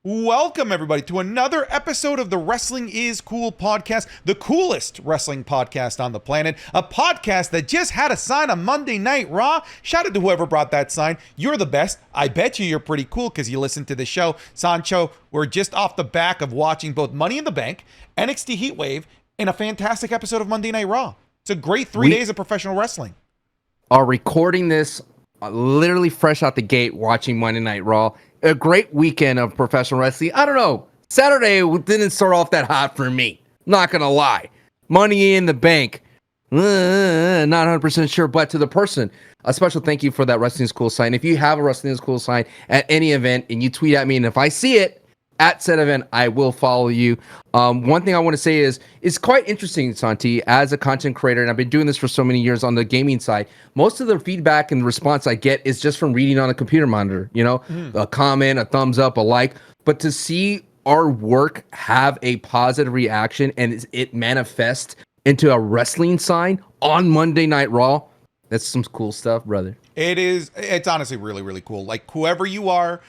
Welcome, everybody, to another episode of the Wrestling is Cool podcast, the coolest wrestling podcast on the planet, a podcast that just had a sign on Monday Night Raw. Shout out to whoever brought that sign. You're the best. I bet you're pretty cool because you listen to the show. Sancho, we're just off the back of watching both Money in the Bank, NXT Heatwave, and a fantastic episode of Monday Night Raw. It's a great 3 days of professional wrestling. Are recording this literally fresh out the gate watching Monday Night Raw. A great weekend of professional wrestling. I don't know. Saturday didn't start off that hot for me. Not going to lie. Money in the Bank. Not 100% sure, but to the person, a special thank you for that Wrestling is Cool sign. If you have a Wrestling is Cool sign at any event and you tweet at me, and if I see it at said event, I will follow you. One thing I want to say is, it's quite interesting, Santi, as a content creator, and I've been doing this for so many years on the gaming side. Most of the feedback and response I get is just from reading on a computer monitor, a comment, a thumbs up, a like. But to see our work have a positive reaction and it manifest into a wrestling sign on Monday Night Raw, that's some cool stuff, brother. It's honestly really, really cool. Like, whoever you are,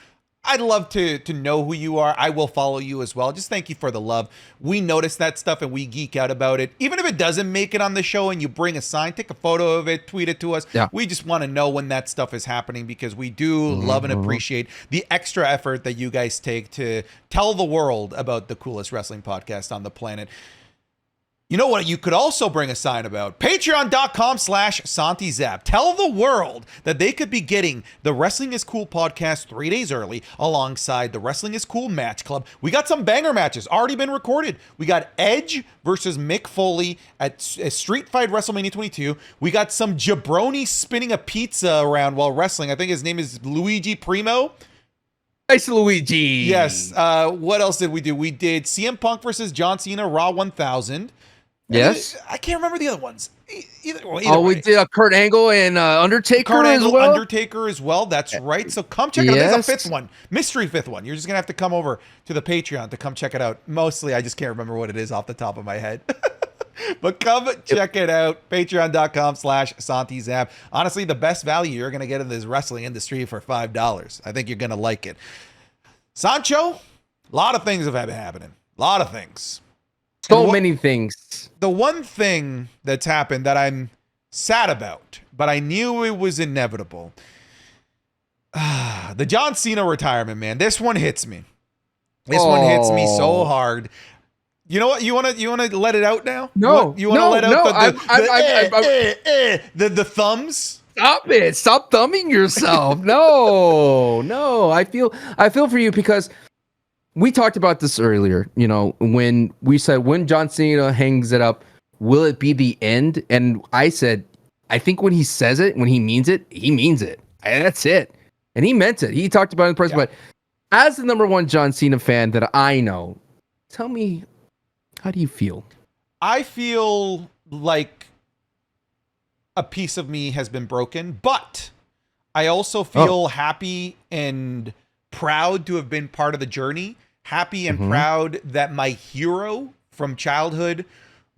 I'd love to know who you are. I will follow you as well. Just thank you for the love. We notice that stuff and we geek out about it. Even if it doesn't make it on the show and you bring a sign, take a photo of it, tweet it to us. Yeah. We just want to know when that stuff is happening because we do love and appreciate the extra effort that you guys take to tell the world about the coolest wrestling podcast on the planet. You know what you could also bring a sign about? Patreon.com/SantiZap. Tell the world that they could be getting the Wrestling is Cool podcast 3 days early alongside the Wrestling is Cool match club. We got some banger matches already been recorded. We got Edge versus Mick Foley at Street Fight WrestleMania 22. We got some jabroni spinning a pizza around while wrestling. I think his name is Luigi Primo. Nice, Luigi. Yes. What else did we do? We did CM Punk versus John Cena Raw 1000. Yes. I can't remember the other ones. Either we did Kurt Angle and Undertaker Kurt Angle, as well. Undertaker as well. That's right. So come check out. There's a fifth one. Mystery fifth one. You're just going to have to come over to the Patreon to come check it out. Mostly, I just can't remember what it is off the top of my head. But come check it out. Patreon.com/SantiZap. Honestly, the best value you're going to get in this wrestling industry for $5. I think you're going to like it. Sancho, a lot of things have been happening. A lot of things. So many things. The one thing that's happened that I'm sad about, but I knew it was inevitable. The John Cena retirement, man. This one hits me. This one hits me so hard. You know what? You want to let it out now? No. You want to let out the thumbs? Stop it. Stop thumbing yourself. No. I feel for you because we talked about this earlier, when we said when John Cena hangs it up, will it be the end? And I said, I think when he says it, when he means it, he means it. And that's it. And he meant it. He talked about it in person. Yeah. But as the number one John Cena fan that I know, tell me, how do you feel? I feel like a piece of me has been broken, but I also feel happy and proud to have been part of the journey. Happy and proud that my hero from childhood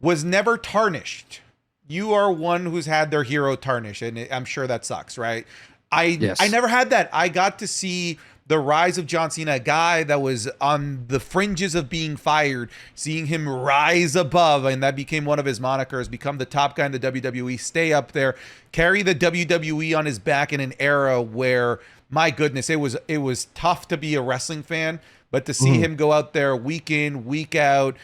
was never tarnished. You are one who's had their hero tarnished, and I'm sure that sucks, right? I never had that. I got to see the rise of John Cena, a guy that was on the fringes of being fired, seeing him rise above, and that became one of his monikers, become the top guy in the WWE, stay up there, carry the WWE on his back in an era where, my goodness, it was tough to be a wrestling fan. But to see him go out there week in, week out,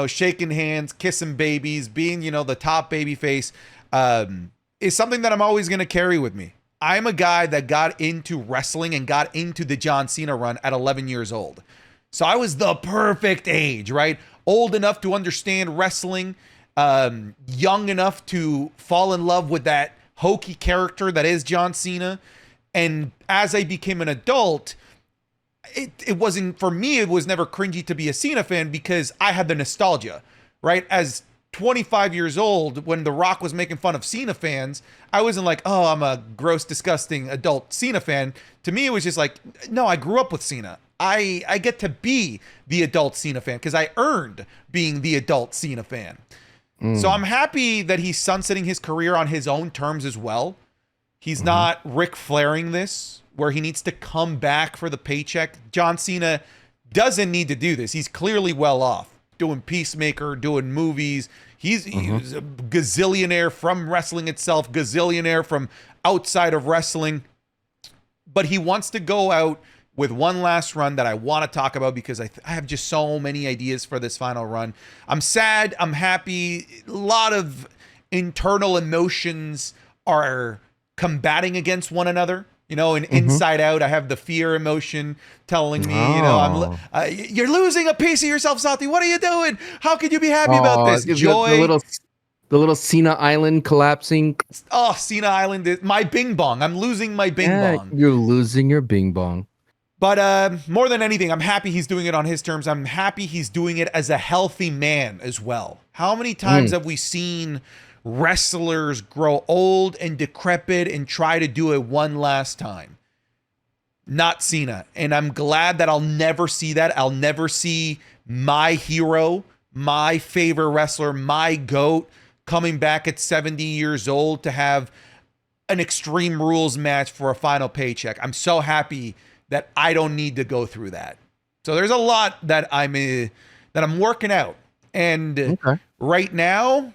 shaking hands, kissing babies, being, the top baby face, is something that I'm always going to carry with me. I'm a guy that got into wrestling and got into the John Cena run at 11 years old. So I was the perfect age, right? Old enough to understand wrestling, young enough to fall in love with that hokey character that is John Cena. And as I became an adult, it wasn't, for me, it was never cringy to be a Cena fan because I had the nostalgia, right? As 25 years old, when The Rock was making fun of Cena fans, I wasn't like, oh, I'm a gross, disgusting adult Cena fan. To me, it was just like, no, I grew up with Cena. I get to be the adult Cena fan because I earned being the adult Cena fan. So I'm happy that he's sunsetting his career on his own terms as well. He's not Ric Flairing this, where he needs to come back for the paycheck. John Cena doesn't need to do this. He's clearly well off, doing Peacemaker, doing movies. He's a gazillionaire from wrestling itself, gazillionaire from outside of wrestling. But he wants to go out with one last run that I want to talk about because I have just so many ideas for this final run. I'm sad. I'm happy. A lot of internal emotions are combating against one another. You know, and inside out, I have the fear emotion telling me, you know, you're losing a piece of yourself, Sati. What are you doing? How could you be happy about this? Joy. The little Cena Island collapsing. Oh, Cena Island. My bing bong. I'm losing my bing bong. You're losing your bing bong. But more than anything, I'm happy he's doing it on his terms. I'm happy he's doing it as a healthy man as well. How many times have we seen wrestlers grow old and decrepit and try to do it one last time? Not Cena. And I'm glad that I'll never see that. I'll never see my hero, my favorite wrestler, my GOAT coming back at 70 years old to have an Extreme Rules match for a final paycheck. I'm so happy that I don't need to go through that. So there's a lot that I'm working out. And right now,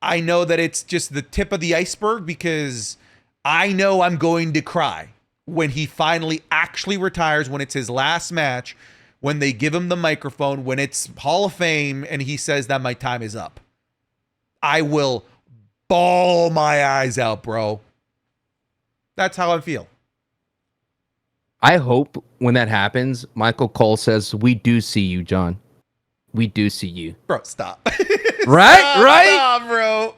I know that it's just the tip of the iceberg because I know I'm going to cry when he finally actually retires, when it's his last match, when they give him the microphone, when it's Hall of Fame and he says that my time is up. I will bawl my eyes out, bro. That's how I feel. I hope when that happens, Michael Cole says, "We do see you, John. We do see you." Bro, stop. Right? Stop, bro.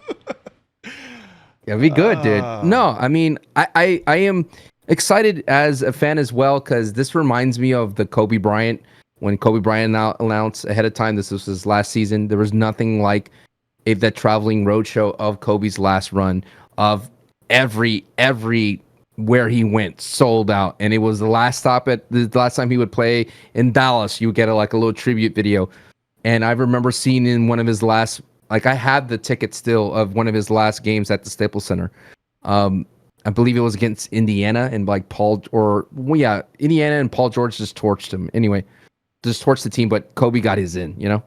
It'll be good, dude. No, I mean, I am excited as a fan as well because this reminds me of the Kobe Bryant. When Kobe Bryant announced ahead of time this was his last season, there was nothing like that traveling roadshow of Kobe's last run of every where he went sold out, and it was the last stop at the last time he would play in Dallas. You would get a little tribute video, and I remember seeing in one of his last, I had the ticket still of one of his last games at the Staples Center. I believe it was against Indiana, and Indiana and Paul George just torched him. Anyway, just torched the team, but Kobe got his in, you know.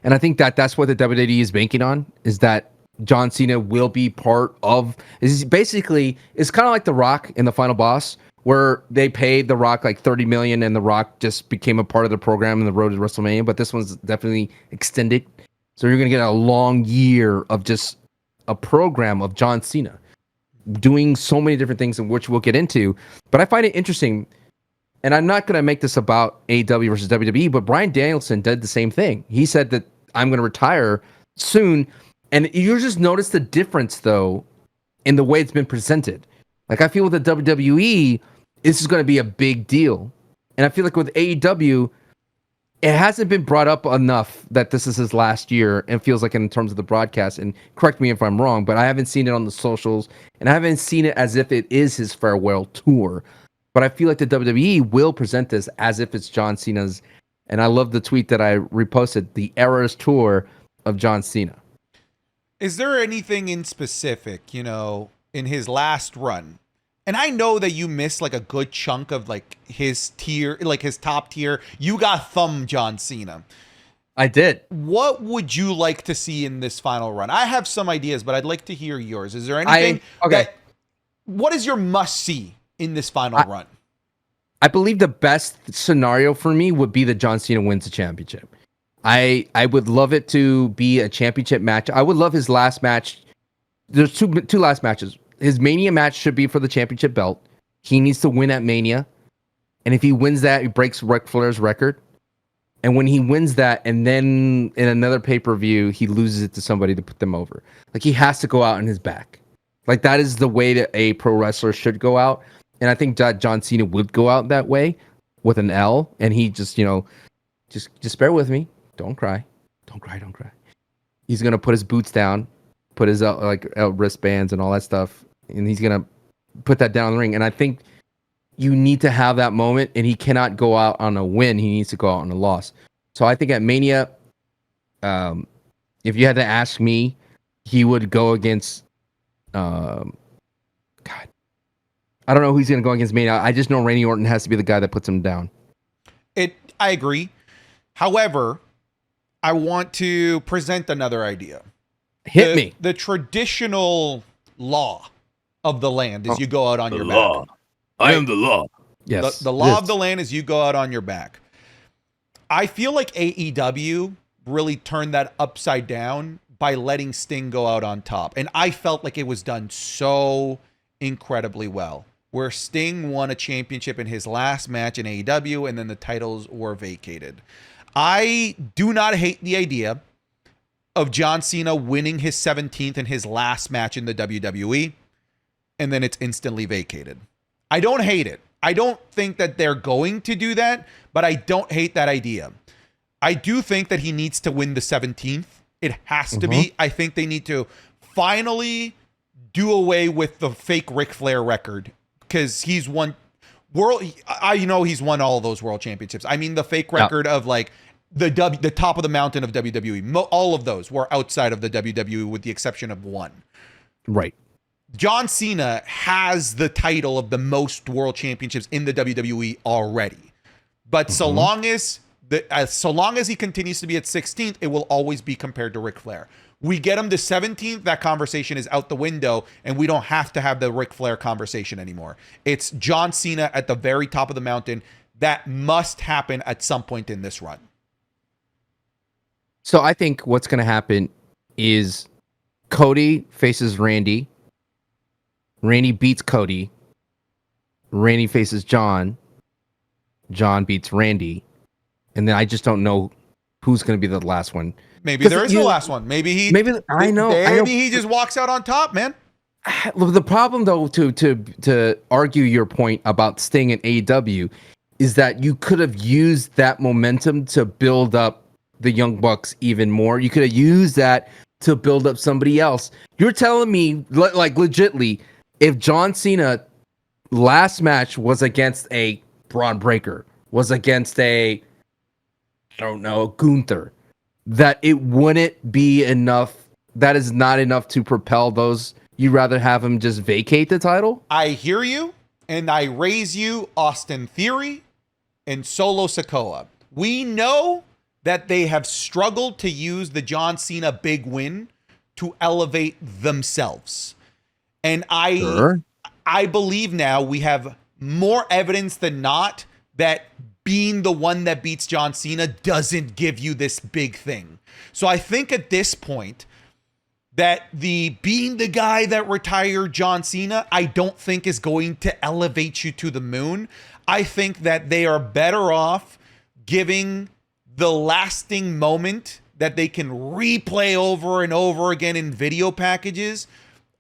And I think that's what the WWE is banking on, is that John Cena will be part of. It's kind of like The Rock in The Final Boss, where they paid The Rock like $30 million, and The Rock just became a part of the program in the road to WrestleMania. But this one's definitely extended, so you're gonna get a long year of just a program of John Cena doing so many different things, in which we'll get into. But I find it interesting, and I'm not gonna make this about AEW versus WWE, but Bryan Danielson did the same thing. He said that I'm gonna retire soon. And you just notice the difference, though, in the way it's been presented. Like, I feel with the WWE, this is going to be a big deal. And I feel like with AEW, it hasn't been brought up enough that this is his last year, and feels like in terms of the broadcast. And correct me if I'm wrong, but I haven't seen it on the socials, and I haven't seen it as if it is his farewell tour. But I feel like the WWE will present this as if it's John Cena's. And I love the tweet that I reposted, the Eras Tour of John Cena. Is there anything in specific, you know, in his last run? And I know that you missed like a good chunk of like his tier, like his top tier. You got John Cena. I did. What would you like to see in this final run? I have some ideas, but I'd like to hear yours. Is there anything? What is your must see in this final run? I believe the best scenario for me would be that John Cena wins the championship. I would love it to be a championship match. I would love his last match. There's two last matches. His Mania match should be for the championship belt. He needs to win at Mania. And if he wins that, he breaks Ric Flair's record. And when he wins that, and then in another pay-per-view, he loses it to somebody to put them over. Like, he has to go out on his back. Like, that is the way that a pro wrestler should go out. And I think that John Cena would go out that way with an L. And he just, just bear with me. Don't cry. Don't cry. He's going to put his boots down, put his wristbands and all that stuff. And he's going to put that down in the ring. And I think you need to have that moment, and he cannot go out on a win. He needs to go out on a loss. So I think at Mania, if you had to ask me, he would go against, I don't know who he's going to go against Mania. I just know Randy Orton has to be the guy that puts him down. I agree. However, I want to present another idea. Hit me. The traditional law of the land is you go out on your law. back. I am the law. Yes. The law of the land is you go out on your back. I feel like AEW really turned that upside down by letting Sting go out on top. And I felt like it was done so incredibly well, where Sting won a championship in his last match in AEW, and then the titles were vacated. I do not hate the idea of John Cena winning his 17th in his last match in the WWE, and then it's instantly vacated. I don't hate it. I don't think that they're going to do that, but I don't hate that idea. I do think that he needs to win the 17th. It has to be. I think they need to finally do away with the fake Ric Flair record, because he's won he's won all of those world championships. I mean, the fake record of like the top of the mountain of WWE. All of those were outside of the WWE with the exception of one. Right. John Cena has the title of the most world championships in the WWE already. But so long as he continues to be at 16th, it will always be compared to Ric Flair. We get him to 17th, that conversation is out the window, and we don't have to have the Ric Flair conversation anymore. It's John Cena at the very top of the mountain. That must happen at some point in this run. So I think what's going to happen is Cody faces Randy. Randy beats Cody. Randy faces John. John beats Randy. And then I just don't know who's going to be the last one. Maybe there is the last one. Maybe he just walks out on top, man. The problem, though, to argue your point about Sting and AEW is that you could have used that momentum to build up the Young Bucks even more. You could have used that to build up somebody else. You're telling me, like, legitly, if John Cena last match was against a Braun Breaker, was against a, I don't know, Gunther, that it wouldn't be enough. That is not enough to propel those. You'd rather have him just vacate the title? I hear you, and I raise you Austin Theory and Solo Sikoa. We know that they have struggled to use the John Cena big win to elevate themselves. And I believe now we have more evidence than not that being the one that beats John Cena doesn't give you this big thing. So I think at this point that being the guy that retired John Cena, I don't think is going to elevate you to the moon. I think that they are better off giving the lasting moment that they can replay over and over again in video packages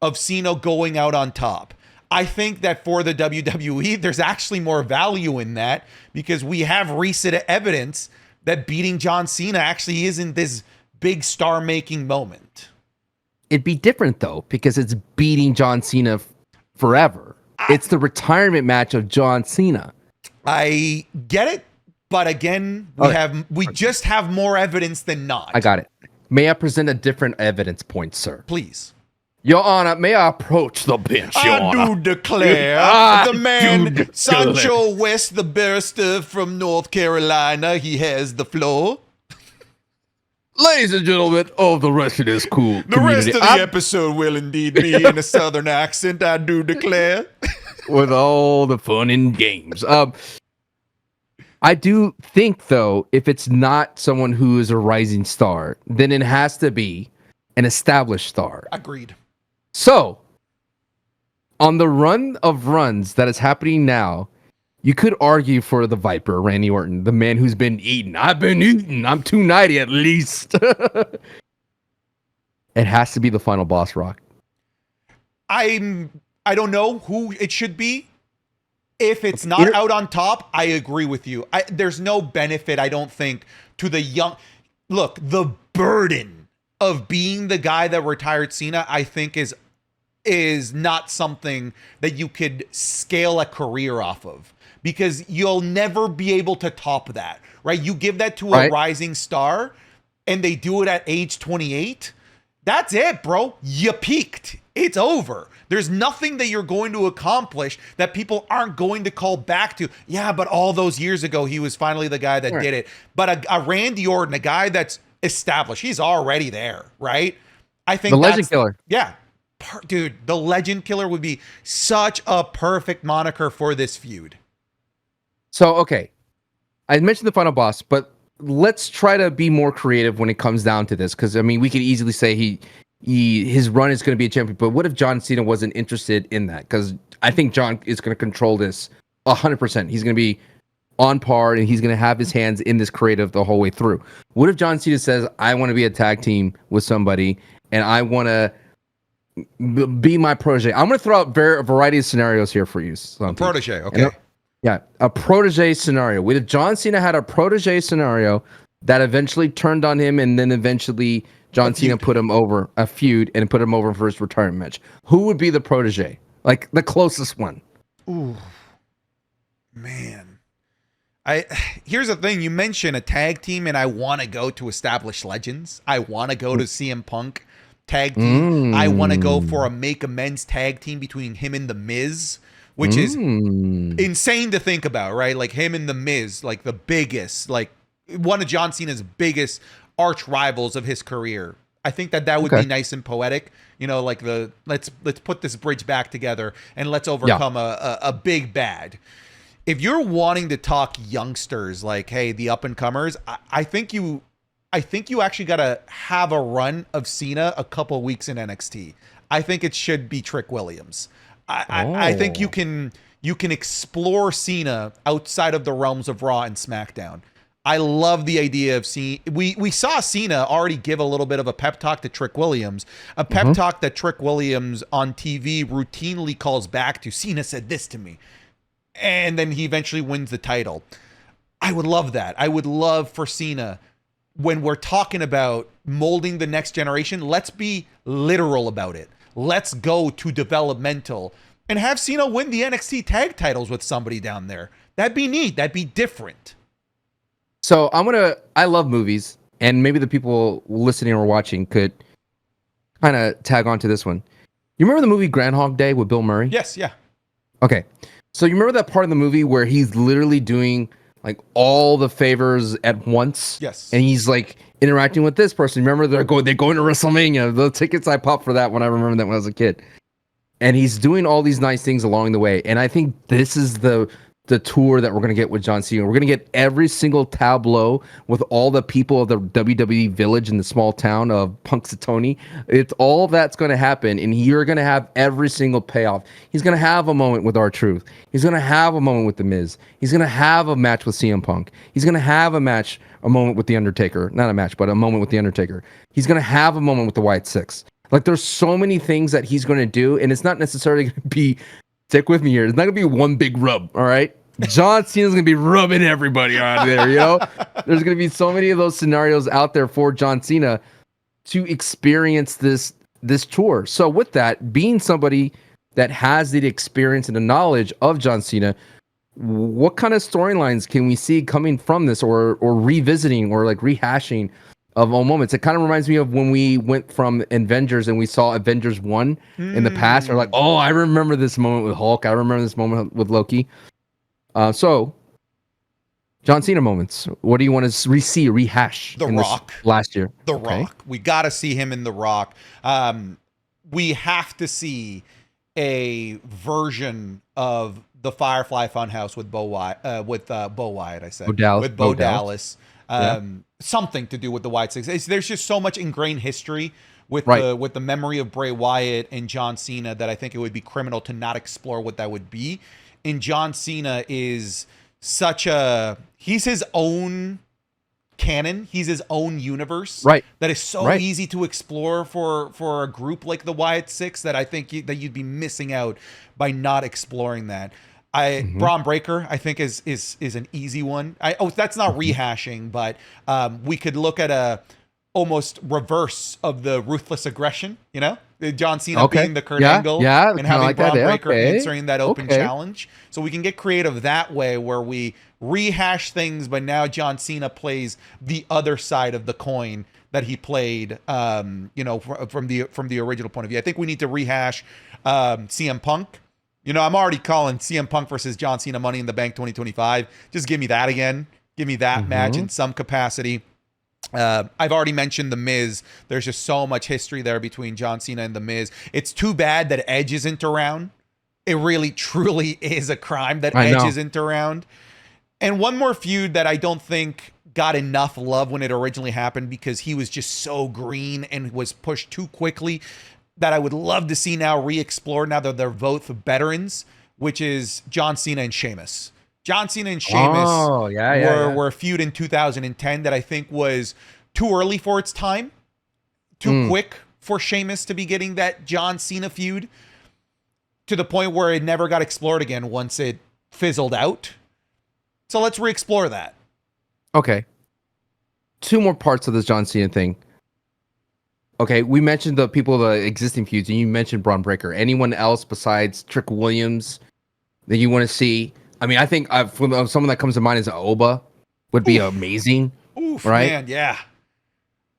of Cena going out on top. I think that for the WWE, there's actually more value in that because we have recent evidence that beating John Cena actually isn't this big star-making moment. It'd be different, though, because it's beating John Cena forever. It's the retirement match of John Cena. I get it, but again, we just have more evidence than not. I got it. May I present a different evidence point, sir? Please. Your Honor, may I approach the bench, Your Honor? I do declare the man, Sancho West, the barrister from North Carolina, he has the floor. Ladies and gentlemen of the rest of this cool The rest of the episode will indeed be in a southern accent, I do declare. With all the fun and games. I do think, though, if it's not someone who is a rising star, then it has to be an established star. Agreed. So, on the run of runs that is happening now, you could argue for the Viper, Randy Orton, the man who's been eating. I've been eating. I'm 290 at least. It has to be the final boss, Rock. I don't know who it should be. If it's not out on top, I agree with you. There's no benefit, I don't think, to the young. Look, the burden of being the guy that retired Cena, I think is not something that you could scale a career off of because you'll never be able to top that, right? You give that to a rising star and they do it at age 28. That's it, bro. You peaked. It's over. There's nothing that you're going to accomplish that people aren't going to call back to. Yeah, but all those years ago, he was finally the guy that did it. But a Randy Orton, a guy that's established, he's already there, right? I think the Legend Killer. Yeah. Dude, the Legend Killer would be such a perfect moniker for this feud. So, okay. I mentioned the final boss, but let's try to be more creative when it comes down to this. Because, I mean, we could easily say his run is going to be a champion. But what if John Cena wasn't interested in that? Because I think John is going to control this 100%. He's going to be on par, and he's going to have his hands in this creative the whole way through. What if John Cena says, I want to be a tag team with somebody, and I want to be my protege? I'm going to throw out a variety of scenarios here for you. A protege, okay. Yeah, a protege scenario. What if John Cena had a protege scenario that eventually turned on him, and then eventually John Cena put him over a feud and put him over for his retirement match? Who would be the protege? Like the closest one? Ooh, man. Here's the thing. You mentioned a tag team, and I want to go to established legends. I want to go to CM Punk tag team. I want to go for a make amends tag team between him and The Miz, which is insane to think about, right? Like him and The Miz, like the biggest, like one of John Cena's biggest arch rivals of his career. I think that would be nice and poetic. You know, like let's put this bridge back together and let's overcome a big bad. If you're wanting to talk youngsters, like, hey, the up and comers, I think you actually got to have a run of Cena a couple weeks in NXT. I think it should be Trick Williams. I think you can explore Cena outside of the realms of Raw and SmackDown. I love the idea of seeing. We saw Cena already give a little bit of a pep talk to Trick Williams, a pep talk that Trick Williams on TV routinely calls back to. Cena said this to me, and then he eventually wins the title. I would love that. I would love for Cena, when we're talking about molding the next generation, let's be literal about it. Let's go to developmental and have Cena win the NXT tag titles with somebody down there. That'd be neat. That'd be different. So I love movies, and maybe the people listening or watching could kind of tag on to this one. You remember the movie Groundhog Day with Bill Murray? Yes, yeah. Okay. So you remember that part of the movie where he's literally doing like all the favors at once? Yes. And he's like interacting with this person. Remember they're going to WrestleMania. The tickets I popped for that when I remember that when I was a kid. And he's doing all these nice things along the way. And I think this is the tour that we're going to get with John Cena. We're going to get every single tableau with all the people of the WWE village in the small town of Punxsutawney. It's all that's going to happen, and you're going to have every single payoff. He's going to have a moment with R-Truth. He's going to have a moment with The Miz. He's going to have a match with CM Punk. He's going to have a moment with The Undertaker. Not a match, but a moment with The Undertaker. He's going to have a moment with the Wyatt Six. Like, there's so many things that he's going to do, and it's not necessarily going to be, stick with me here, it's not going to be one big rub, all right? John Cena's going to be rubbing everybody on there, you know? There's going to be so many of those scenarios out there for John Cena to experience this tour. So with that, being somebody that has the experience and the knowledge of John Cena, what kind of storylines can we see coming from this, or revisiting or like rehashing of all moments? It kind of reminds me of when we went from Avengers and we saw Avengers 1 in the past. We're like, oh, I remember this moment with Hulk. I remember this moment with Loki. So, John Cena moments. What do you want to rehash? The Rock. Last year. The Rock. We got to see him in The Rock. We have to see a version of the Firefly Funhouse with Bo Wyatt. I said. With Bo Dallas. Something to do with the Wyatt Six. There's just so much ingrained history with the memory of Bray Wyatt and John Cena that I think it would be criminal to not explore what that would be. And John Cena is he's his own canon. He's his own universe. Right. That is so easy to explore for a group like the Wyatt Six that I think that you'd be missing out by not exploring that. Braun Breaker, I think is an easy one. That's not rehashing, but we could look at a almost reverse of the ruthless aggression, you know? John Cena being the Kurt Angle and having Braun Breaker answering that open challenge. So we can get creative that way where we rehash things, but now John Cena plays the other side of the coin that he played, from the original point of view. I think we need to rehash CM Punk. I'm already calling CM Punk versus John Cena Money in the Bank 2025. Just give me that again. Give me that match in some capacity. I've already mentioned The Miz. There's just so much history there between John Cena and The Miz. It's too bad that Edge isn't around. It really, truly is a crime that Edge isn't around. And one more feud that I don't think got enough love when it originally happened because he was just so green and was pushed too quickly, that I would love to see now re-explored now that they're both veterans, which is John Cena and Sheamus. John Cena and Sheamus were a feud in 2010 that I think was too early for its time, too quick for Sheamus to be getting that John Cena feud, to the point where it never got explored again once it fizzled out. So let's re-explore that. Okay. 2 more parts of this John Cena thing. Okay, we mentioned the existing feuds, and you mentioned Braun Breaker. Anyone else besides Trick Williams that you want to see? I mean, I think someone that comes to mind is Oba would be amazing. Oof, right? Man, yeah.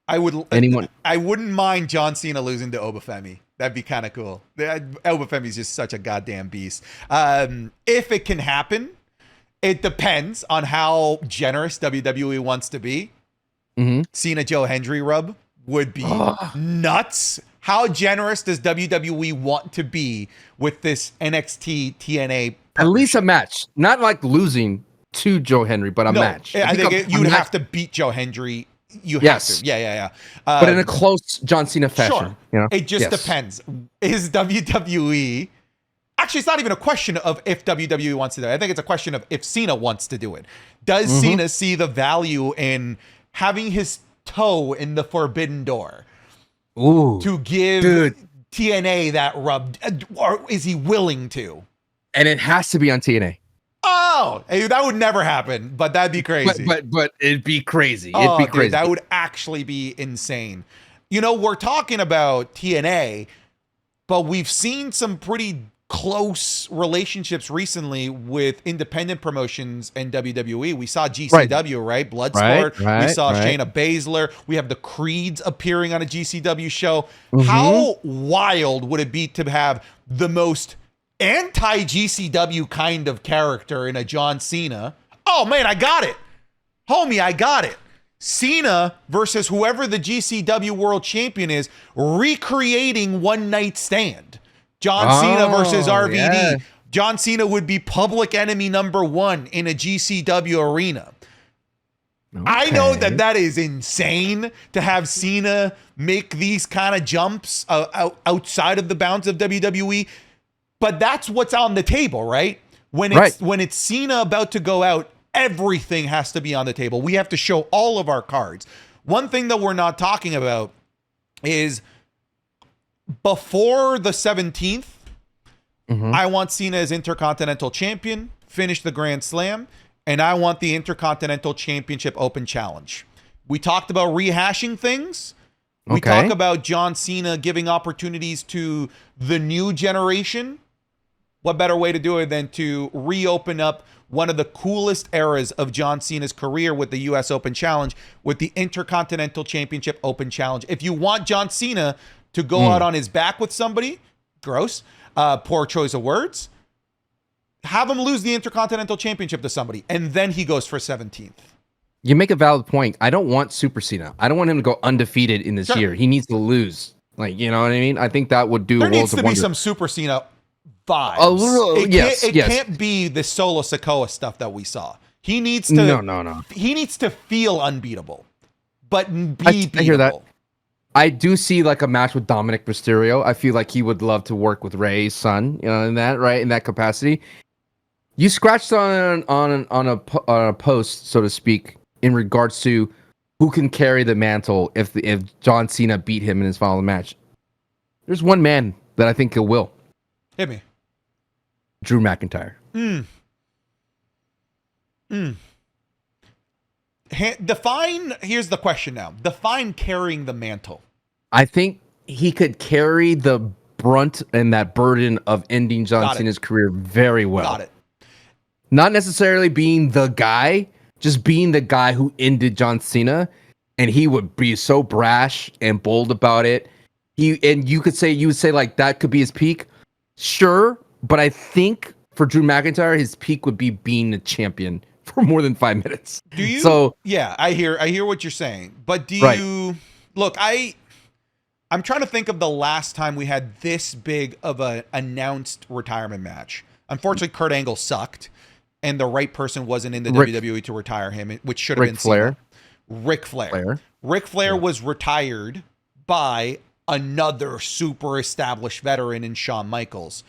I wouldn't mind John Cena losing to Obafemi. That'd be kind of cool. Obafemi's just such a goddamn beast. If it can happen, it depends on how generous WWE wants to be. Cena Joe Hendry rub would be nuts. How generous does WWE want to be with this NXT TNA? At least a match, not like losing to Joe Hendry, but a match. I think you'd have to beat Joe Hendry. You have to. Yeah. But in a close John Cena fashion. Sure. It just depends. Is WWE... Actually, it's not even a question of if WWE wants to do it. I think it's a question of if Cena wants to do it. Does Cena see the value in having his toe in the forbidden door to give TNA that rub? Or is he willing to? And it has to be on TNA. Oh, that would never happen, but that'd be crazy. But it'd be crazy. It'd be crazy. Dude, that would actually be insane. We're talking about TNA, but we've seen some pretty close relationships recently with independent promotions and WWE. We saw GCW, right? Bloodsport. We saw Shayna Baszler. We have the Creeds appearing on a GCW show. How wild would it be to have the most anti-GCW kind of character in a John Cena? Oh man, I got it. Homie, I got it. Cena versus whoever the GCW World Champion is, recreating One Night Stand. John Cena versus RVD. Yeah. John Cena would be public enemy number 1 in a GCW arena. Okay. I know that is insane to have Cena make these kind of jumps outside of the bounds of WWE. But that's what's on the table, right? When it's Cena about to go out, everything has to be on the table. We have to show all of our cards. One thing that we're not talking about is before the 17th, I want Cena as Intercontinental Champion, finish the Grand Slam, and I want the Intercontinental Championship Open Challenge. We talked about rehashing things. We talk about John Cena giving opportunities to the new generation. What better way to do it than to reopen up one of the coolest eras of John Cena's career with the US Open Challenge, with the Intercontinental Championship Open Challenge. If you want John Cena to go out on his back with somebody, poor choice of words, have him lose the Intercontinental Championship to somebody, and then he goes for 17th. You make a valid point. I don't want Super Cena. I don't want him to go undefeated in this year. He needs to lose. Like, you know what I mean? I think that would do there worlds of wonder. There needs to be some Super Cena vibes. A little, it can't be the Solo Sikoa stuff that we saw. He needs to No. He needs to feel unbeatable, but be beatable. I hear that. I do see like a match with Dominic Mysterio. I feel like he would love to work with Rey's son, in that capacity. You scratched on a post, so to speak, in regards to who can carry the mantle if John Cena beat him in his final match. There's one man that I think he will. Hit me. Drew McIntyre. Here's the question now. Define carrying the mantle. I think he could carry the brunt and that burden of ending John Cena's career very well. Got it. Not necessarily being the guy, just being the guy who ended John Cena. and he would be so brash and bold about it. You would say like that could be his peak. Sure, but I think for Drew McIntyre, his peak would be being a champion for more than 5 minutes. Do you? So yeah, I hear what you're saying, but do Right. you look? I'm trying to think of the last time we had this big of a announced retirement match. Unfortunately, Kurt Angle sucked, and the right person wasn't in the WWE to retire him, which should have been Flair. Cena. Ric Flair. Ric Flair was retired by another super established veteran in Shawn Michaels.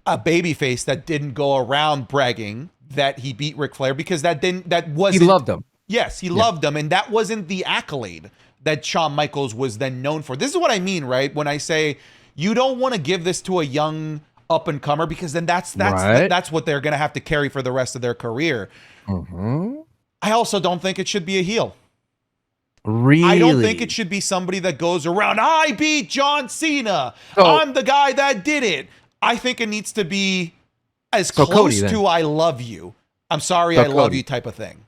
A babyface that didn't go around bragging that he beat Ric Flair because that wasn't. He loved him. Yes, he loved him, and that wasn't the accolade that Shawn Michaels was then known for. This is what I mean, right? When I say you don't want to give this to a young up and comer because then that's what they're going to have to carry for the rest of their career. I also don't think it should be a heel. Really? I don't think it should be somebody that goes around, I beat John Cena. I'm the guy that did it. I think it needs to be as close Cody, then. to I love you. I'm sorry, I love you type of thing.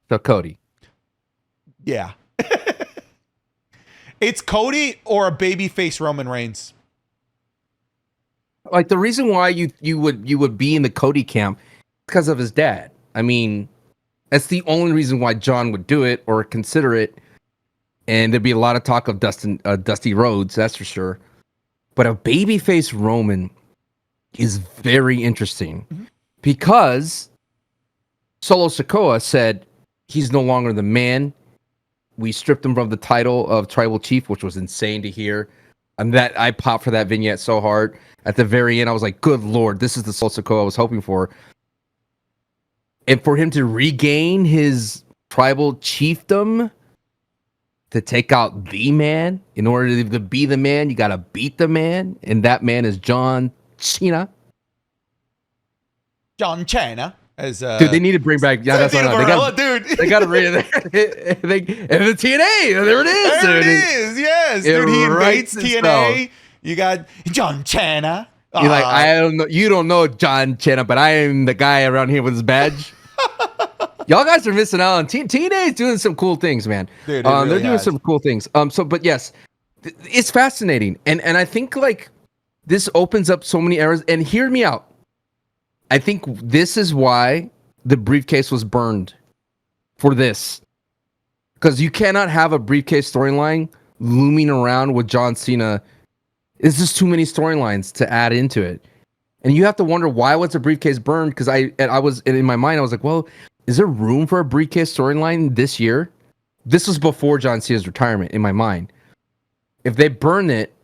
So Cody. Yeah. It's Cody or a babyface Roman Reigns. Like the reason why you would be in the Cody camp because of his dad. I mean, that's the only reason why John would do it or consider it. And there'd be a lot of talk of Dusty Rhodes, that's for sure. But a babyface Roman is very interesting because Solo Sikoa said he's no longer the man. We stripped him from the title of Tribal Chief, which was insane to hear. And that I popped for that vignette so hard. At the very end, I was like, good Lord, this is the Solo Sikoa I was hoping for. And for him to regain his tribal chiefdom, to take out the man, in order to be the man, you got to beat the man. And that man is John Cena. John Cena. Dude, they need to bring back. Yeah, that's what I know. They got to bring it there. And the TNA, there it is. There it is. Yes, dude. He invades TNA. You got John Cena. You're like, I don't know. You don't know John Cena, but I am the guy around here with his badge. Y'all guys are missing out on TNA is doing some cool things, man. Dude, they're doing some cool things. But yes, it's fascinating, and I think like this opens up so many areas. And hear me out. I think this is why the briefcase was burned for this, because you cannot have a briefcase storyline looming around with John Cena. It's just too many storylines to add into it, and you have to wonder why was the briefcase burned? Because I was in my mind, I was like, well, is there room for a briefcase storyline this year? This was before John Cena's retirement in my mind. If they burn it,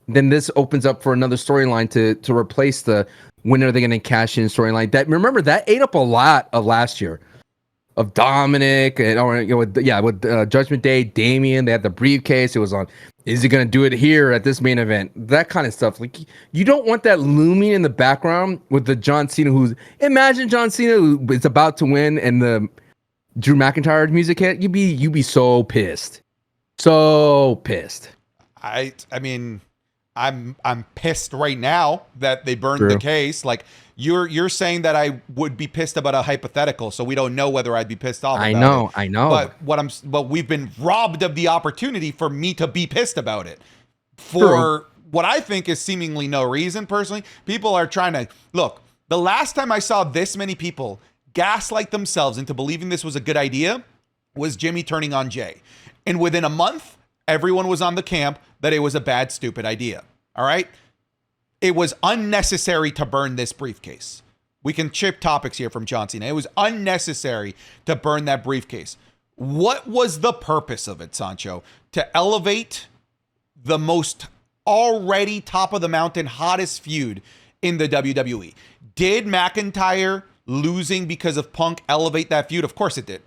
then this opens up for another storyline to replace the when are they going to cash in storyline. That remember that ate up a lot of last year of Dominic and with Judgment Day, Damian. They had the briefcase. It was on. Is he going to do it here at this main event? That kind of stuff. Like you don't want that looming in the background with the John Cena imagine John Cena who is about to win and the Drew McIntyre music hit. You'd be so pissed. So pissed. I mean, I'm pissed right now that they burned the case. Like you're saying that I would be pissed about a hypothetical, so we don't know whether I'd be pissed off about it. I know. But we've been robbed of the opportunity for me to be pissed about it for what I think is seemingly no reason. Personally, people are trying to look. The last time I saw this many people gaslight themselves into believing this was a good idea was Jimmy turning on Jay, and within a month, everyone was on the camp that it was a bad, stupid idea. All right. It was unnecessary to burn this briefcase. We can chip topics here from John Cena. It was unnecessary to burn that briefcase. What was the purpose of it, Sancho? To elevate the most already top of the mountain, hottest feud in the WWE. Did McIntyre losing because of Punk elevate that feud? Of course it did.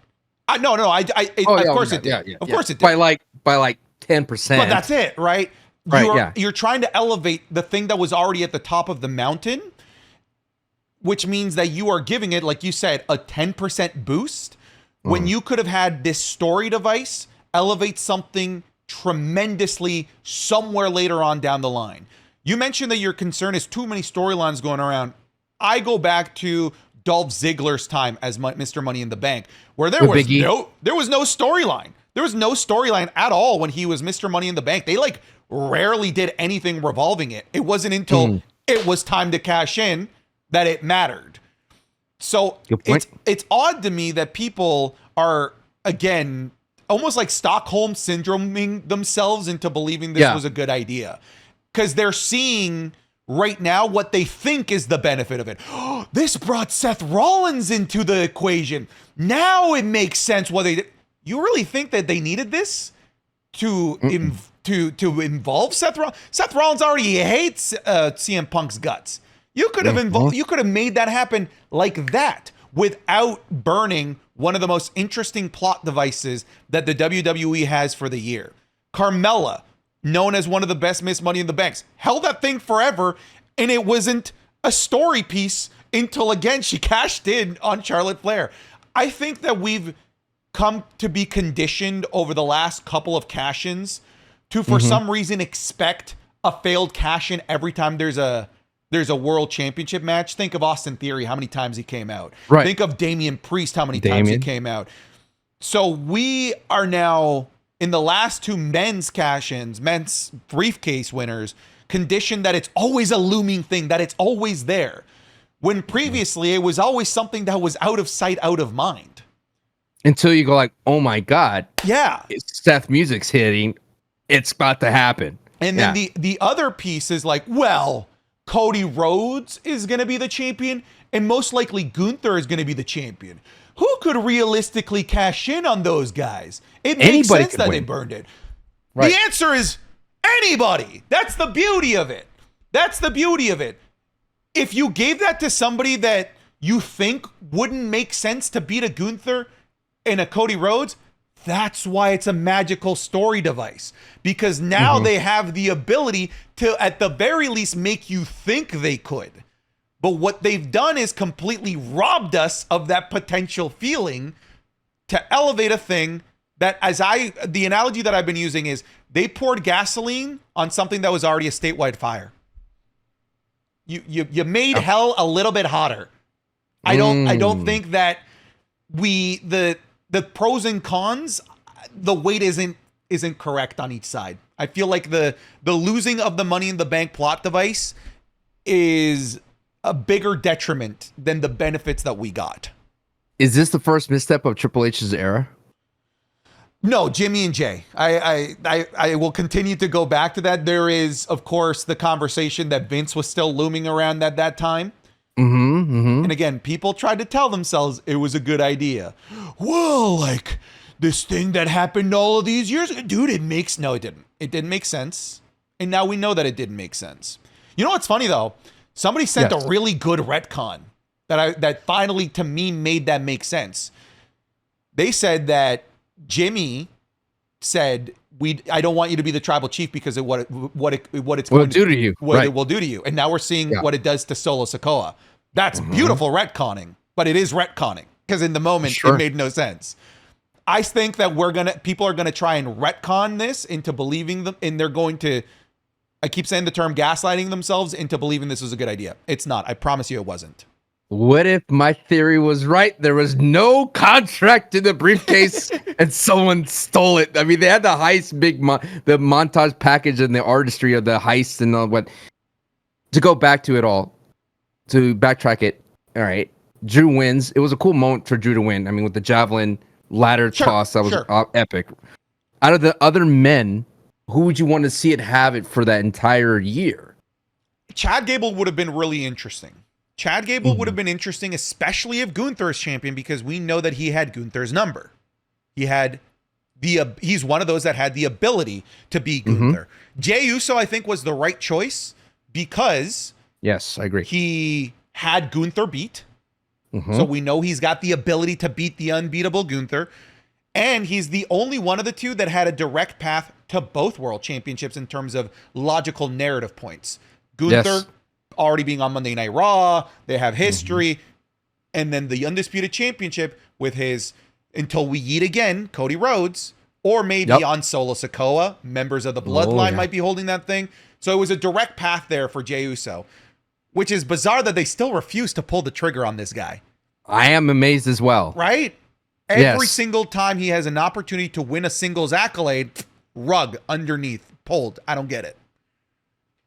Of course it did. Of course it did. By like 10%. But that's it, right? You're trying to elevate the thing that was already at the top of the mountain, which means that you are giving it, like you said, a 10% boost when you could have had this story device elevate something tremendously somewhere later on down the line. You mentioned that your concern is too many storylines going around. I go back to Dolph Ziggler's time as Mr. Money in the Bank, where there With was Big E. no storyline. There was no storyline at all when he was Mr. Money in the Bank. They like rarely did anything revolving it. It wasn't until it was time to cash in that it mattered. So it's odd to me that people are, again, almost like Stockholm syndroming themselves into believing this was a good idea. Because they're seeing right now what they think is the benefit of it. Oh, this brought Seth Rollins into the equation. Now it makes sense what they did. You really think that they needed this to involve Seth Rollins? Seth Rollins already hates CM Punk's guts. You could have you could have made that happen like that without burning one of the most interesting plot devices that the WWE has for the year. Carmella, known as one of the best Miss Money in the Banks, held that thing forever, and it wasn't a story piece until, again, she cashed in on Charlotte Flair. I think that we've come to be conditioned over the last couple of cash-ins to, for some reason, expect a failed cash-in every time there's a world championship match. Think of Austin Theory, how many times he came out. Right. Think of Damian Priest, how many times he came out. So we are now, in the last two men's cash-ins, men's briefcase winners, conditioned that it's always a looming thing, that it's always there. When previously it was always something that was out of sight, out of mind. Until you go like, oh my God. Yeah. Seth music's hitting. It's about to happen. And then the other piece is like, well, Cody Rhodes is going to be the champion, and most likely Gunther is going to be the champion. Who could realistically cash in on those guys? It makes sense that they burned it. Right. The answer is anybody. That's the beauty of it. That's the beauty of it. If you gave that to somebody that you think wouldn't make sense to beat a Gunther and a Cody Rhodes, that's why it's a magical story device. Because now they have the ability to, at the very least, make you think they could. But what they've done is completely robbed us of that potential feeling to elevate a thing that, the analogy that I've been using is they poured gasoline on something that was already a statewide fire. You made hell a little bit hotter. I don't think that the pros and cons, the weight isn't correct on each side. I feel like the losing of the Money in the Bank plot device is a bigger detriment than the benefits that we got. Is this the first misstep of Triple H's era? No, Jimmy and Jay. I will continue to go back to that. There is, of course, the conversation that Vince was still looming around at that time. And again, people tried to tell themselves it was a good idea. Well, like this thing that happened all of these years, dude, no, it didn't. It didn't make sense. And now we know that it didn't make sense. You know what's funny though? Somebody sent a really good retcon that finally to me made that make sense. They said that Jimmy said, I don't want you to be the tribal chief because of what it will do to you. And now we're seeing what it does to Solo Sikoa. That's beautiful retconning, but it is retconning because in the moment it made no sense. I think that people are gonna try and retcon this into believing them, and they're going to, I keep saying the term gaslighting themselves into believing this was a good idea. It's not. I promise you it wasn't. What if my theory was right? There was no contract in the briefcase and someone stole it. I mean, they had the heist, the montage package and the artistry of the heist and all what. To go back to it all, to backtrack it. All right. Drew wins. It was a cool moment for Drew to win. I mean, with the javelin ladder toss, that was epic. Out of the other men, who would you want to see it have it for that entire year? Chad Gable would have been really interesting. Chad Gable would have been interesting, especially if Gunther is champion, because we know that he had Gunther's number. He's one of those that had the ability to beat Gunther. Jey Uso, I think, was the right choice because yes, I agree. He had Gunther beat. So we know he's got the ability to beat the unbeatable Gunther. And he's the only one of the two that had a direct path to both world championships in terms of logical narrative points. Gunther already being on Monday Night Raw, they have history, and then the Undisputed Championship with his Until We Eat Again, Cody Rhodes, or maybe on Solo Sikoa, members of the Bloodline might be holding that thing. So it was a direct path there for Jey Uso, which is bizarre that they still refuse to pull the trigger on this guy. I am amazed as well. Right? Every single time he has an opportunity to win a singles accolade, rug underneath, pulled. I don't get it.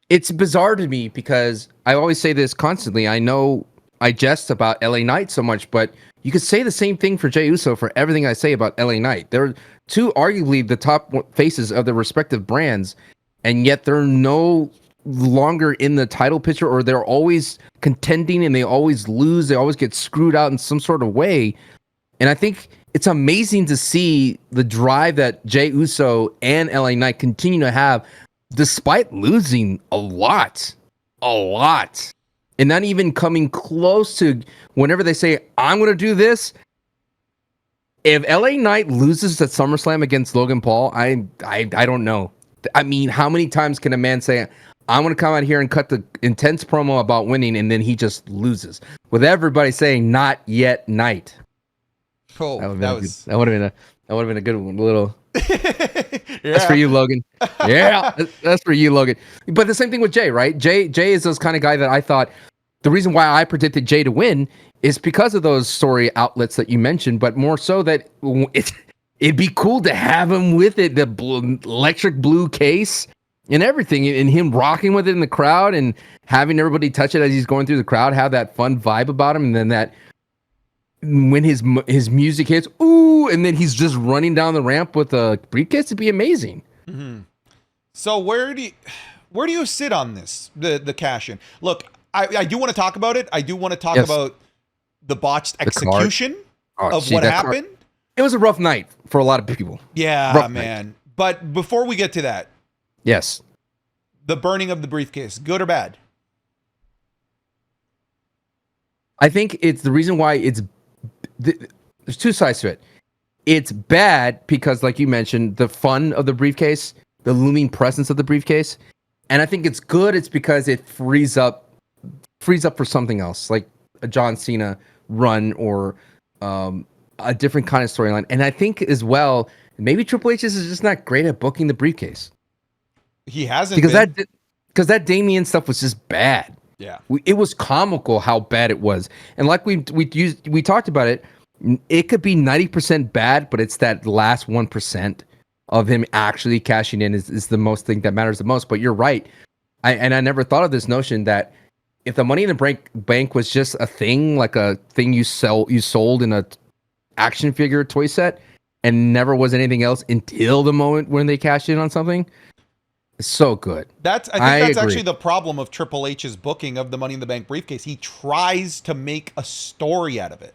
It's bizarre to me because I always say this constantly. I know I jest about LA Knight so much, but you could say the same thing for Jey Uso for everything I say about LA Knight. They're two arguably the top faces of their respective brands, and yet they're no longer in the title picture, or they're always contending and they always lose. They always get screwed out in some sort of way. And I think it's amazing to see the drive that Jey Uso and LA Knight continue to have despite losing a lot, and not even coming close to whenever they say, I'm going to do this. If LA Knight loses at SummerSlam against Logan Paul, I don't know. I mean, how many times can a man say, I'm going to come out here and cut the intense promo about winning, and then he just loses with everybody saying, not yet Knight. Oh, that would have been a good one. A little. That's for you, Logan. Yeah, that's for you, Logan. But the same thing with Jey, right? Jey is this kind of guy that I thought the reason why I predicted Jey to win is because of those story outlets that you mentioned, but more so that it'd be cool to have him with it, the electric blue case and everything, and him rocking with it in the crowd and having everybody touch it as he's going through the crowd, have that fun vibe about him, and then that when his music hits, ooh, and then he's just running down the ramp with a briefcase, it'd be amazing. Mm-hmm. So where do you sit on this, the cash in? Look, I do want to talk about it. I do want to talk about the botched execution of what happened. It was a rough night for a lot of people. Yeah, rough man. Night. But before we get to that, yes, the burning of the briefcase, good or bad? I think it's the reason why it's. There's two sides to it. It's bad because, like you mentioned, the fun of the briefcase, the looming presence of the briefcase, and I think it's good. It's because it frees up for something else, like a John Cena run or a different kind of storyline. And I think as well, maybe Triple H is just not great at booking the briefcase. He hasn't because that Damian stuff was just bad. Yeah, it was comical how bad it was, and like we talked about it. It could be 90% bad, but it's that last 1% of him actually cashing in is the most thing that matters the most. But you're right, I never thought of this notion that if the Money in the Bank was just a thing, like a thing you sold in a action figure toy set, and never was anything else until the moment when they cashed in on something. So good. I think that's actually the problem of Triple H's booking of the Money in the Bank briefcase. He tries to make a story out of it.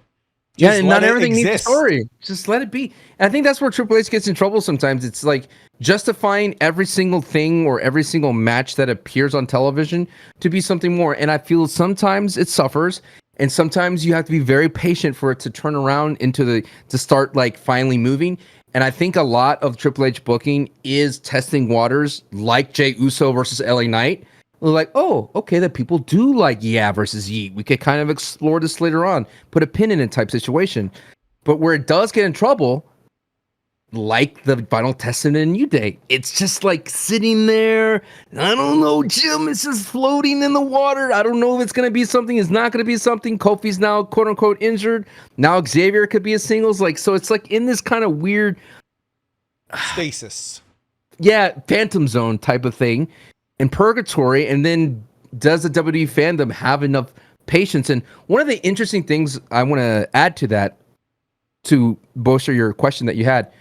Just and not everything needs a story. Just let it be. And I think that's where Triple H gets in trouble sometimes. It's like justifying every single thing or every single match that appears on television to be something more. And I feel sometimes it suffers, and sometimes you have to be very patient for it to turn around to start like finally moving. And I think a lot of Triple H booking is testing waters, like Jey Uso versus LA Knight. We're like, oh, okay, that people do like Yeah versus Yeet. We could kind of explore this later on, put a pin in it type situation. But where it does get in trouble, like the Final Testament and New Day, it's just like sitting there. I don't know, Jim. It's just floating in the water. I don't know if it's going to be something. It's not going to be something. Kofi's now quote unquote injured. Now Xavier could be a singles. Like, so it's like in this kind of weird stasis. Yeah, phantom zone type of thing in purgatory. And then does the WWE fandom have enough patience? And one of the interesting things I want to add to that, to bolster your question that you had,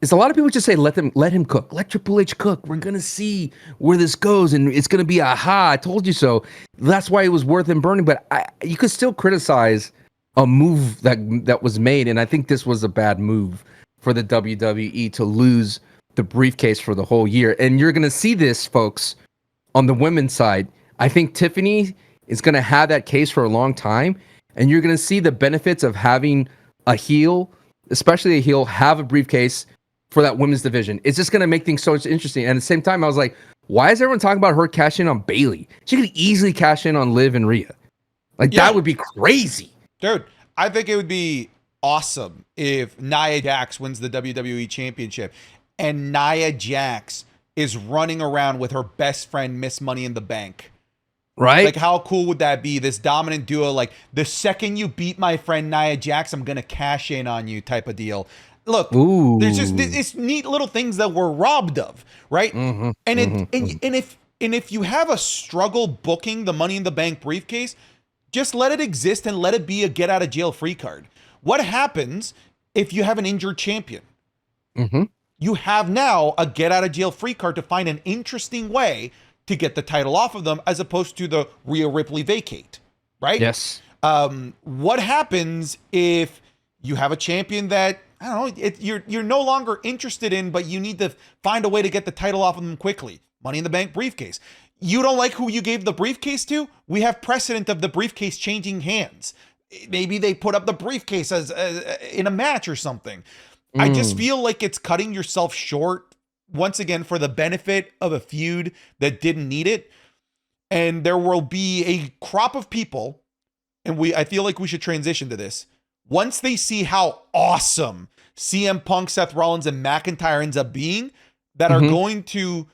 is a lot of people just say, let him cook. Let Triple H cook. We're going to see where this goes, and it's going to be aha, I told you so. That's why it was worth him burning. But you could still criticize a move that was made, and I think this was a bad move for the WWE to lose the briefcase for the whole year. And you're going to see this, folks, on the women's side. I think Tiffany is going to have that case for a long time, and you're going to see the benefits of having a heel, especially a heel, have a briefcase for that women's division. It's just going to make things so interesting. And at the same time, I was like, why is everyone talking about her cashing in on Bayley? She could easily cash in on Liv and Rhea. That would be crazy. Dude, I think it would be awesome if Nia Jax wins the WWE Championship and Nia Jax is running around with her best friend, Miss Money in the Bank, Right? Like, how cool would that be? This dominant duo, like, the second you beat my friend Nia Jax, I'm going to cash in on you type of deal. Look, there's just it's neat little things that we're robbed of, right? And if you have a struggle booking the Money in the Bank briefcase, just let it exist and let it be a get out of jail free card. What happens if you have an injured champion? You have now a get out of jail free card to find an interesting way to get the title off of them, as opposed to the Rhea Ripley vacate, right? Yes. What happens if you have a champion that, I don't know, you're no longer interested in, but you need to find a way to get the title off of them quickly? Money in the Bank briefcase. You don't like who you gave the briefcase to? We have precedent of the briefcase changing hands. Maybe they put up the briefcase as in a match or something. I just feel like it's cutting yourself short, once again, for the benefit of a feud that didn't need it. And there will be a crop of people, and I feel like we should transition to this. Once they see how awesome CM Punk, Seth Rollins, and McIntyre ends up being, that are going to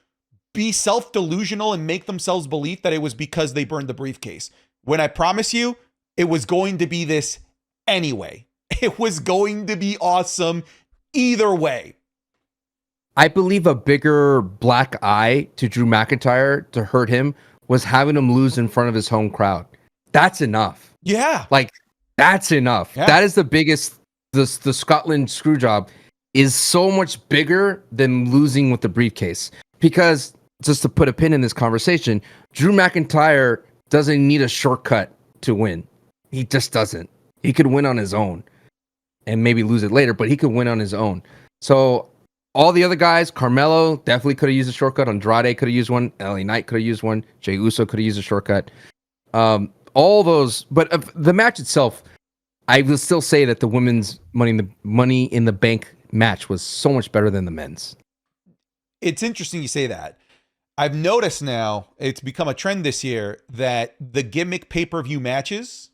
be self-delusional and make themselves believe that it was because they burned the briefcase. When I promise you, it was going to be this anyway. It was going to be awesome either way. I believe a bigger black eye to Drew McIntyre to hurt him was having him lose in front of his home crowd. That's enough. Yeah. Like, that's enough. Yeah. That is the biggest, the Scotland screw job is so much bigger than losing with the briefcase. Because, just to put a pin in this conversation, Drew McIntyre doesn't need a shortcut to win. He just doesn't. He could win on his own and maybe lose it later, but he could win on his own. So all the other guys, Carmelo definitely could have used a shortcut. Andrade could have used one. LA Knight could have used one. Jey Uso could have used a shortcut. All those, but the match itself, I will still say that the women's Money in the Bank match was so much better than the men's. It's interesting you say that. I've noticed now, it's become a trend this year, that the gimmick pay-per-view matches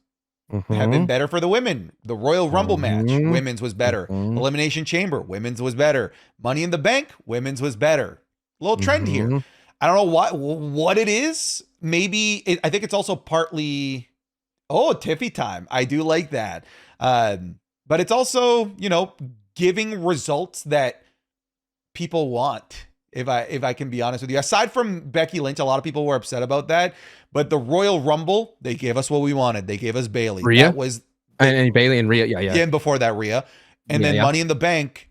have been better for the women. The Royal Rumble match, women's was better. Elimination Chamber, women's was better. Money in the Bank, women's was better. A little trend here. I don't know what it is. Maybe, I think it's also partly, Tiffy time. I do like that. But it's also, giving results that people want. If I can be honest with you, aside from Becky Lynch, a lot of people were upset about that. But the Royal Rumble, they gave us what we wanted. They gave us Bayley. Rhea? That was and Bayley and Rhea, yeah. And before that, Rhea. And then Money in the Bank,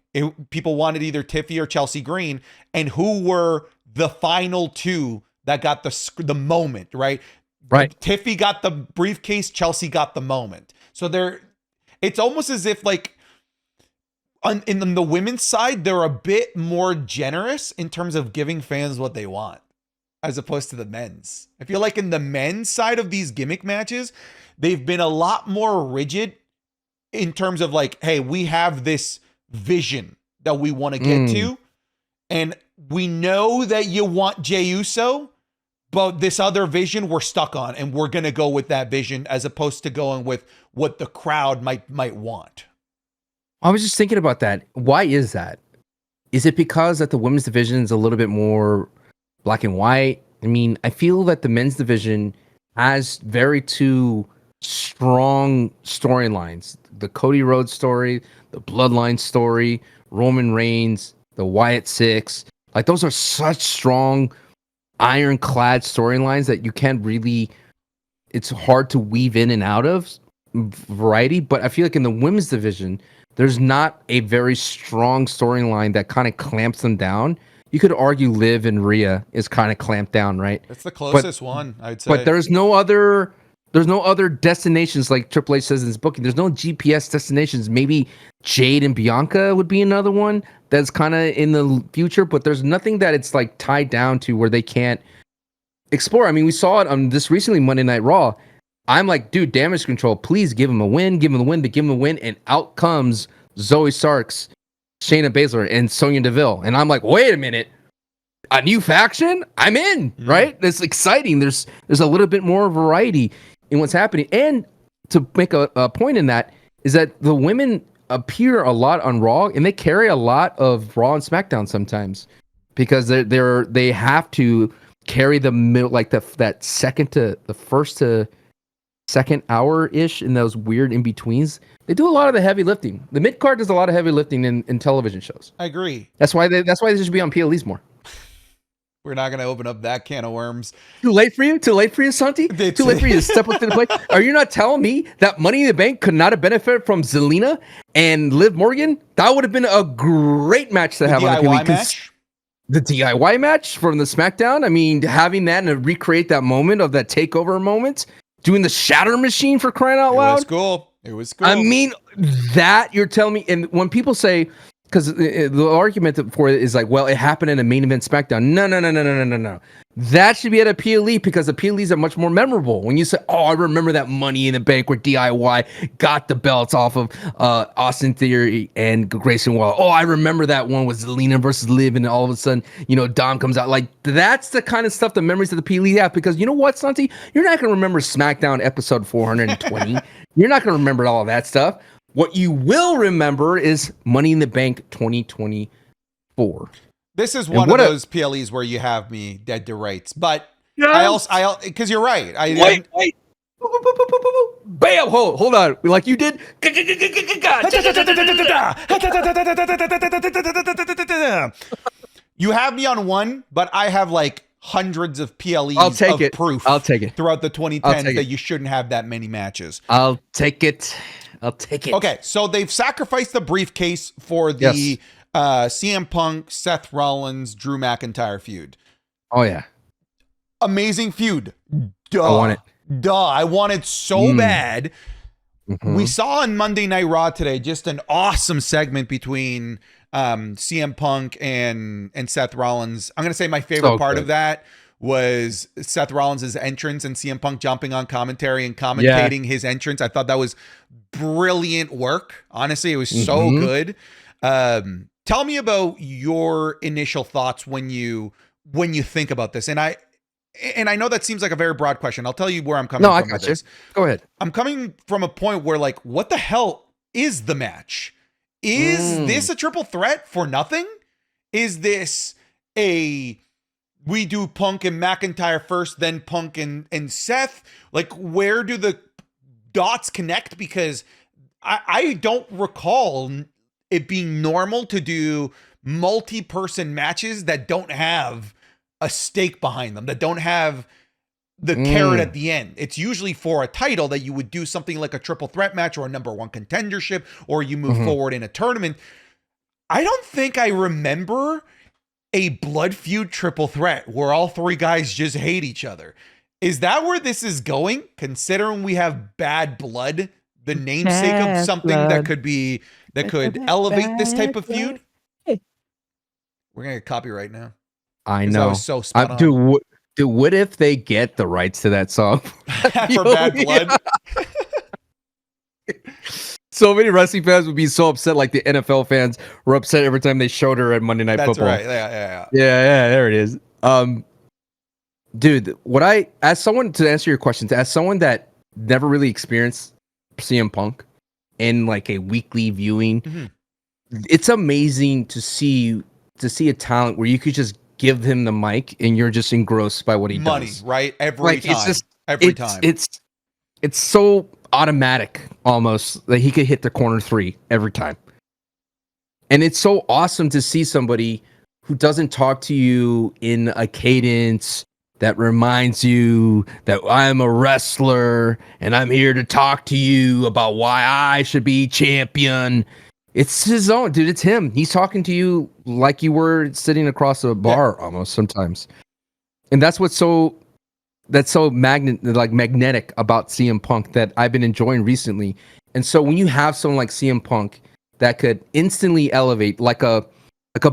people wanted either Tiffy or Chelsea Green. And who were the final two that got the moment, right? Right. Tiffy got the briefcase, Chelsea got the moment. So it's almost as if in the women's side, they're a bit more generous in terms of giving fans what they want, as opposed to the men's. I feel like in the men's side of these gimmick matches, they've been a lot more rigid in terms of hey, we have this vision that we want to get to. And we know that you want Jey Uso, but this other vision we're stuck on, and we're going to go with that vision as opposed to going with what the crowd might want. I was just thinking about that. Why is that? Is it because that the women's division is a little bit more black and white? I mean, I feel that the men's division has very two strong storylines. The Cody Rhodes story, the Bloodline story, Roman Reigns, the Wyatt Six. Those are such strong, ironclad storylines that you can't really, it's hard to weave in and out of variety. But I feel like in the women's division, there's not a very strong storyline that kind of clamps them down. You could argue Liv and Rhea is kind of clamped down, right? It's the closest one, I'd say. But there's no other destinations like Triple H says in his booking. There's no GPS destinations. Maybe Jade and Bianca would be another one that's kind of in the future, but there's nothing that it's tied down to where they can't explore. I mean, we saw it on this recently Monday Night Raw. I'm like, dude, Damage Control, please give him a win, give him a win, and out comes Zoe Starks, Shayna Baszler, and Sonya Deville. And I'm like, wait a minute, a new faction? I'm in, right? It's exciting. There's a little bit more variety in what's happening. And to make a point in that is that the women appear a lot on Raw, and they carry a lot of Raw and SmackDown sometimes because they have to carry the middle, like that second to the first to second hour ish in those weird in betweens. They do a lot of the heavy lifting. The mid card does a lot of heavy lifting in television shows. I agree. That's why they should be on PLEs more. We're not going to open up that can of worms. Too late for you, Santi? Too late for you to step up to the plate? Are you not telling me that Money in the Bank could not have benefited from Zelina and Liv Morgan? That would have been a great match to have on the PLE. Match? The DIY match from the SmackDown? I mean, having that and recreate that moment of that takeover moment, doing the shatter machine for crying out loud. It was cool. I mean, that you're telling me, and when people say, because the argument for it is like, well, it happened in a main event SmackDown. No. That should be at a PLE because the PLEs are much more memorable. When you say, oh, I remember that Money in the Bank where DIY got the belts off of Austin Theory and Grayson Waller. Oh, I remember that one was Zelina versus Liv, and all of a sudden, Dom comes out. Like, that's the kind of stuff, the memories of the PLE have. Because you know what, Santi? You're not going to remember SmackDown episode 420. You're not going to remember all of that stuff. What you will remember is Money in the Bank 2024. This is one of those PLEs where you have me dead to rights, but yes. I also because you're right. Wait. Bam! Hold on. Like you did. You have me on one, but I have like hundreds of PLEs of proof. I'll take it throughout the 2010s that you shouldn't have that many matches. I'll take it. Okay, so they've sacrificed the briefcase for the CM Punk, Seth Rollins, Drew McIntyre feud. Oh yeah, amazing feud. Duh. I want it. I want it so bad. Mm-hmm. We saw on Monday Night Raw today just an awesome segment between CM Punk and Seth Rollins. I'm gonna say my favorite part of that was Seth Rollins' entrance and CM Punk jumping on commentary and commentating his entrance. I thought that was brilliant work. Honestly, it was so good. Tell me about your initial thoughts when you think about this. And I know that seems like a very broad question. I'll tell you where I'm coming from. I got you. Go ahead. I'm coming from a point where, like, what the hell is the match? Is this a triple threat for nothing? Is this we do Punk and McIntyre first, then Punk and Seth? Like, where do the dots connect? Because I don't recall it being normal to do multi-person matches that don't have a stake behind them, that don't have the carrot at the end. It's usually for a title that you would do something like a triple threat match or a number one contendership, or you move forward in a tournament. I don't think I remember a blood feud triple threat where all three guys just hate each other. Is that where this is going? Considering we have Bad Blood, the namesake of something that could elevate this type of feud. We're gonna get copyright now. I know. That was so spot on. What if they get the rights to that song for Bad Blood? So many wrestling fans would be so upset, like the NFL fans were upset every time they showed her at Monday Night Football. That's right. Yeah, there it is. Dude, as someone, to answer your questions, as someone that never really experienced CM Punk in like a weekly viewing, it's amazing to see a talent where you could just give him the mic and you're just engrossed by what he does. Right? Every time. It's so automatic almost that he could hit the corner three every time. And it's so awesome to see somebody who doesn't talk to you in a cadence that reminds you that I'm a wrestler and I'm here to talk to you about why I should be champion. It's his own, dude. It's him. He's talking to you like you were sitting across a bar almost sometimes. And that's what's so magnetic about CM Punk that I've been enjoying recently. And so when you have someone like CM Punk that could instantly elevate like a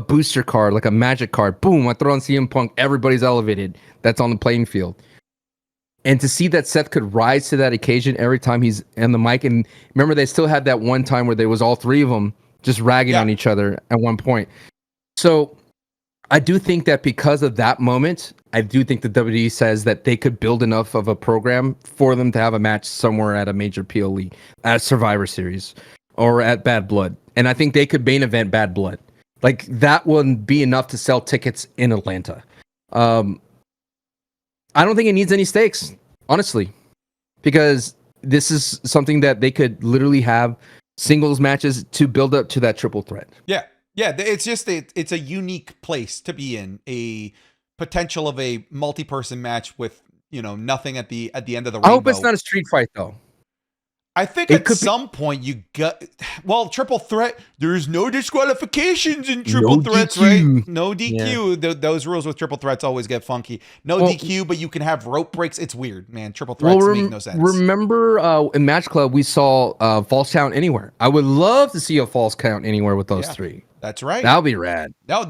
booster card, like a magic card, boom, I throw on CM Punk, everybody's elevated. That's on the playing field. And to see that Seth could rise to that occasion every time he's on the mic. And remember, they still had that one time where there was all three of them just ragging on each other at one point. So I do think that because of that moment, I do think the WWE says that they could build enough of a program for them to have a match somewhere at a major PLE, at Survivor Series, or at Bad Blood. And I think they could main event Bad Blood. Like, that wouldn't be enough to sell tickets in Atlanta. I don't think it needs any stakes, honestly, because this is something that they could literally have singles matches to build up to that triple threat. Yeah. Yeah. It's just, it's a unique place to be in, a potential of a multi-person match with, nothing at the end of the rainbow. I hope it's not a street fight though. I think at some point you got, triple threat, there's no disqualifications in triple threats, DQ. right? No DQ. Yeah. Those rules with triple threats always get funky. No DQ, but you can have rope breaks. It's weird, man. Triple threats make no sense. Remember in Match Club, we saw False Count Anywhere. I would love to see a False Count Anywhere with those three. That's right. That would be rad. No,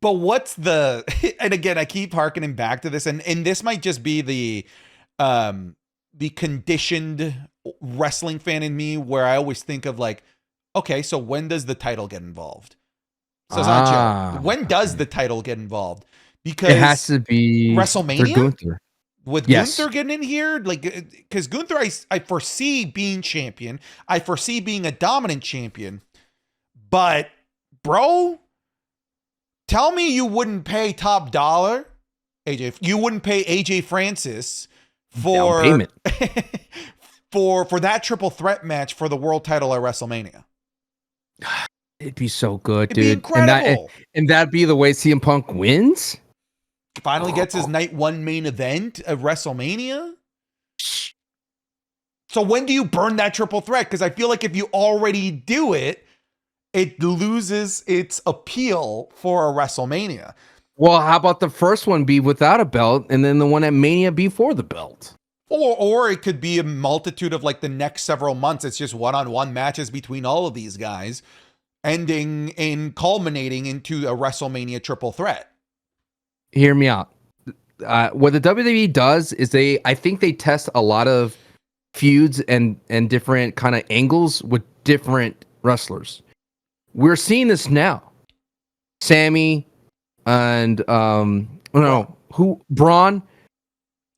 but what's the, and again, I keep harkening back to this, and this might just be the conditioned wrestling fan in me, where I always think of like, okay, so when does the title get involved? So it's not Joe. When does the title get involved? Because it has to be WrestleMania Gunther. With Gunther getting in here, like, because Gunther, I foresee being champion. I foresee being a dominant champion. But, bro, tell me you wouldn't pay top dollar, AJ. You wouldn't pay AJ Francis for payment for that triple threat match for the world title at WrestleMania. It'd be so good, It'd dude. Be incredible. And that'd be the way CM Punk wins. Finally gets his night one main event at WrestleMania. So when do you burn that triple threat? Because I feel like if you already do it, it loses its appeal for a WrestleMania. Well, how about the first one be without a belt, and then the one at Mania be for the belt? Or it could be a multitude of like the next several months. It's just one-on-one matches between all of these guys, ending in culminating into a WrestleMania triple threat. Hear me out. What the WWE does is I think they test a lot of feuds and different kind of angles with different wrestlers. We're seeing this now. Sammy and Braun,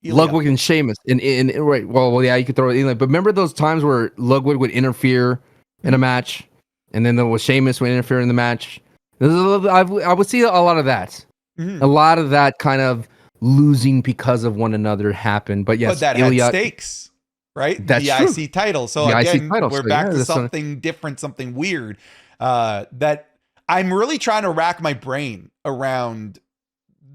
Ludwig and Sheamus. Right. Well, yeah, you could throw it in. But remember those times where Ludwig would interfere in a match, and then there was Sheamus would interfere in the match. I would see a lot of that. Mm-hmm. A lot of that kind of losing because of one another happened. But yes, that had stakes, right? That's the true. IC title. So again, we're back to something different, something weird. That I'm really trying to rack my brain around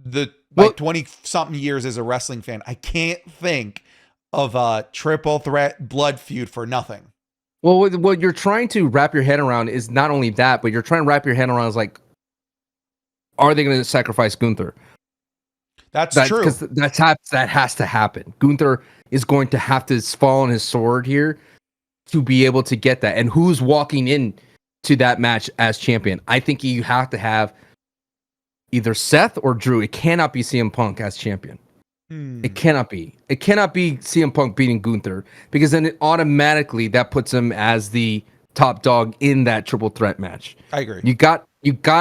my 20-something years as a wrestling fan. I can't think of a triple threat blood feud for nothing. Well, what you're trying to wrap your head around is not only that, but you're trying to wrap your head around is like, are they going to sacrifice Gunther? That's true. Because that has to happen. Gunther is going to have to fall on his sword here to be able to get that. And who's walking in to that match as champion? I think you have to have either Seth or Drew. It cannot be CM Punk as champion. It cannot be. It cannot be CM Punk beating Gunther, because then it automatically that puts him as the top dog in that triple threat match. I agree. You got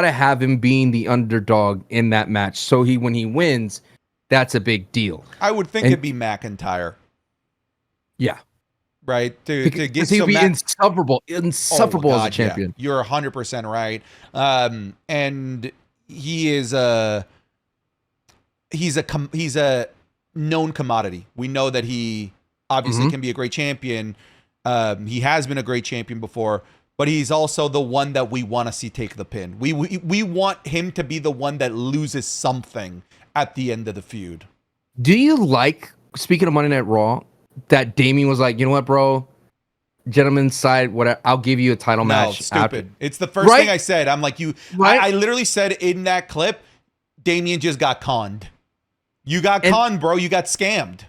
to have him being the underdog in that match. So when he wins, that's a big deal. I would think it'd be McIntyre. Yeah. Right. To get he'd be insufferable as a champion. Yeah. You're 100% right. And he is he's a known commodity. We know that he obviously can be a great champion. He has been a great champion before, but he's also the one that we want to see take the pin. We want him to be the one that loses something at the end of the feud. Do you like, speaking of Monday Night Raw, that Damian was like, you know what, bro? Gentlemen's side, whatever. I'll give you a title match. Stupid. After. It's the first thing I said. I'm like, I literally said in that clip, Damian just got conned. You got conned, bro. You got scammed.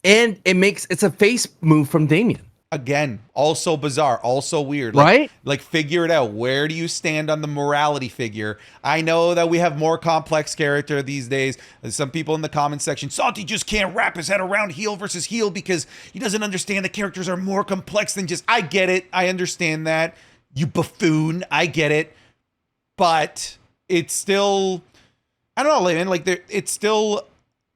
And it's a face move from Damian. Again, also bizarre, also weird. Right? Like figure it out. Where do you stand on the morality figure? I know that we have more complex character these days. Some people in the comment section, Salty just can't wrap his head around heel versus heel because he doesn't understand the characters are more complex than just, I get it. I understand that. You buffoon. I get it. But it's still, I don't know, man. Like it's still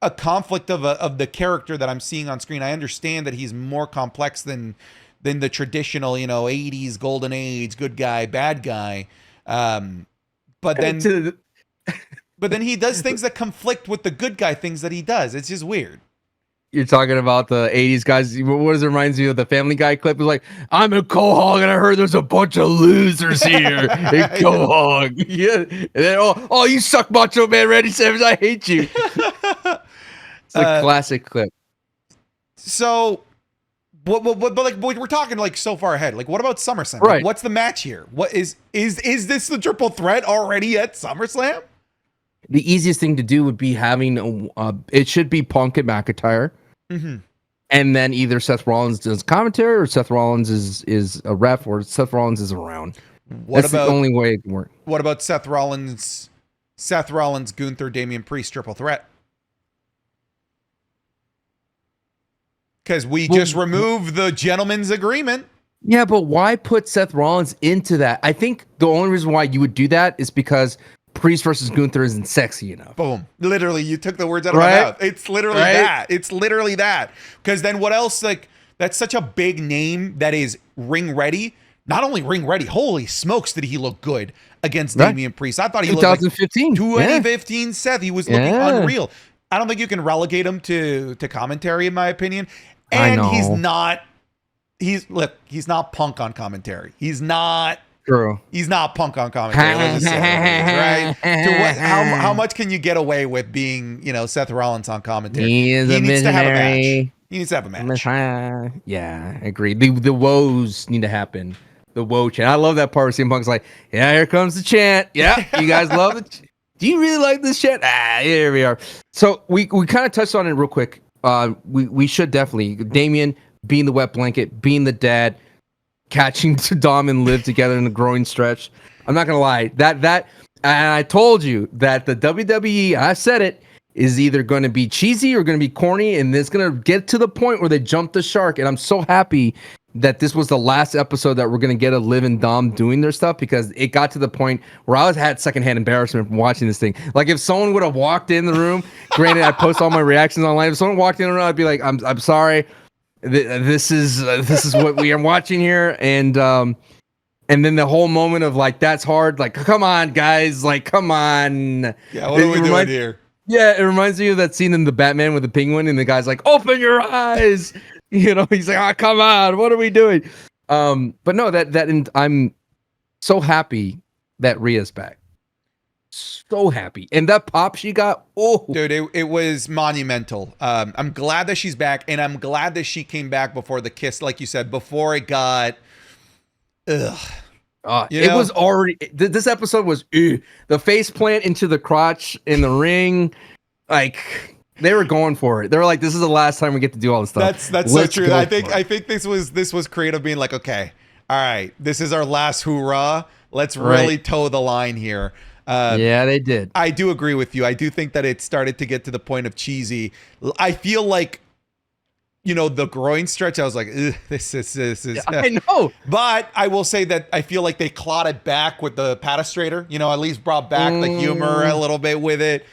a conflict of the character that I'm seeing on screen. I understand that he's more complex than the traditional, 80s golden age, good guy, bad guy. But then But then he does things that conflict with the good guy things that he does. It's just weird. You're talking about the 80s guys. What does it remind you of? The Family Guy clip? It's like, I'm a Quahog and I heard there's a bunch of losers here in Quahog. Yeah. And then, oh, you suck, Macho Man Randy Savage. I hate you. It's a classic clip. So, but like we're talking like so far ahead. Like, what about SummerSlam? Right. Like, what's the match here? What is this the triple threat already at SummerSlam? The easiest thing to do would be having it should be Punk and McIntyre, and then either Seth Rollins does commentary, or Seth Rollins is a ref, or Seth Rollins is around. That's the only way it can work. What about Seth Rollins, Gunther, Damian Priest triple threat? Because we just removed the gentleman's agreement. Yeah, but why put Seth Rollins into that? I think the only reason why you would do that is because Priest versus Gunther isn't sexy enough. Boom. Literally, you took the words out of my mouth. It's literally that. It's literally that. Because then what else? Like, that's such a big name that is ring ready. Not only ring ready, holy smokes, did he look good against Damian Priest. I thought he looked like 2015 Seth. He was looking unreal. I don't think you can relegate him to commentary, in my opinion. And he's not Punk on commentary. He's not True. He's not Punk on commentary. Let's just say right? How much can you get away with being, Seth Rollins on commentary? He needs to have a match. He needs to have a match. Yeah, I agree. The woes need to happen. The woe chant. I love that part where CM Punk's like, yeah, here comes the chant. Yeah, you guys love it. Do you really like this chant? Here we are. So we kind of touched on it real quick. We should definitely, Damian being the wet blanket, being the dad, catching Dom and Liv together in the growing stretch. I'm not gonna lie, that and I told you that the WWE, I said it, is either going to be cheesy or going to be corny, and it's going to get to the point where they jump the shark. And I'm so happy that this was the last episode that we're going to get a Liv and Dom doing their stuff, because it got to the point where I had secondhand embarrassment from watching this thing. Like, if someone would have walked in the room, granted I post all my reactions online, if someone walked in the room, I'd be like, I'm sorry, this is what we are watching here. And then the whole moment of like, that's hard, like, come on guys, like, come on. Yeah, what are we doing here? Yeah, it reminds me of that scene in the Batman with the penguin, and the guy's like, open your eyes. He's like, oh, come on, what are we doing? But no, and I'm so happy that Rhea's back. So happy. And that pop she got, dude, it was monumental. I'm glad that she's back, and I'm glad that she came back before the kiss, like you said, before it got it was already, this episode was the face plant into the crotch in the ring. Like, they were going for it. They were like, this is the last time we get to do all this stuff. That's so true. I think this was creative, being like, okay, all right, this is our last hoorah. Let's really toe the line here. Yeah, they did. I do agree with you. I do think that it started to get to the point of cheesy. I feel like, the groin stretch, I was like, this is. I know. But I will say that I feel like they clawed it back with the patastrator, at least brought back the humor a little bit with it.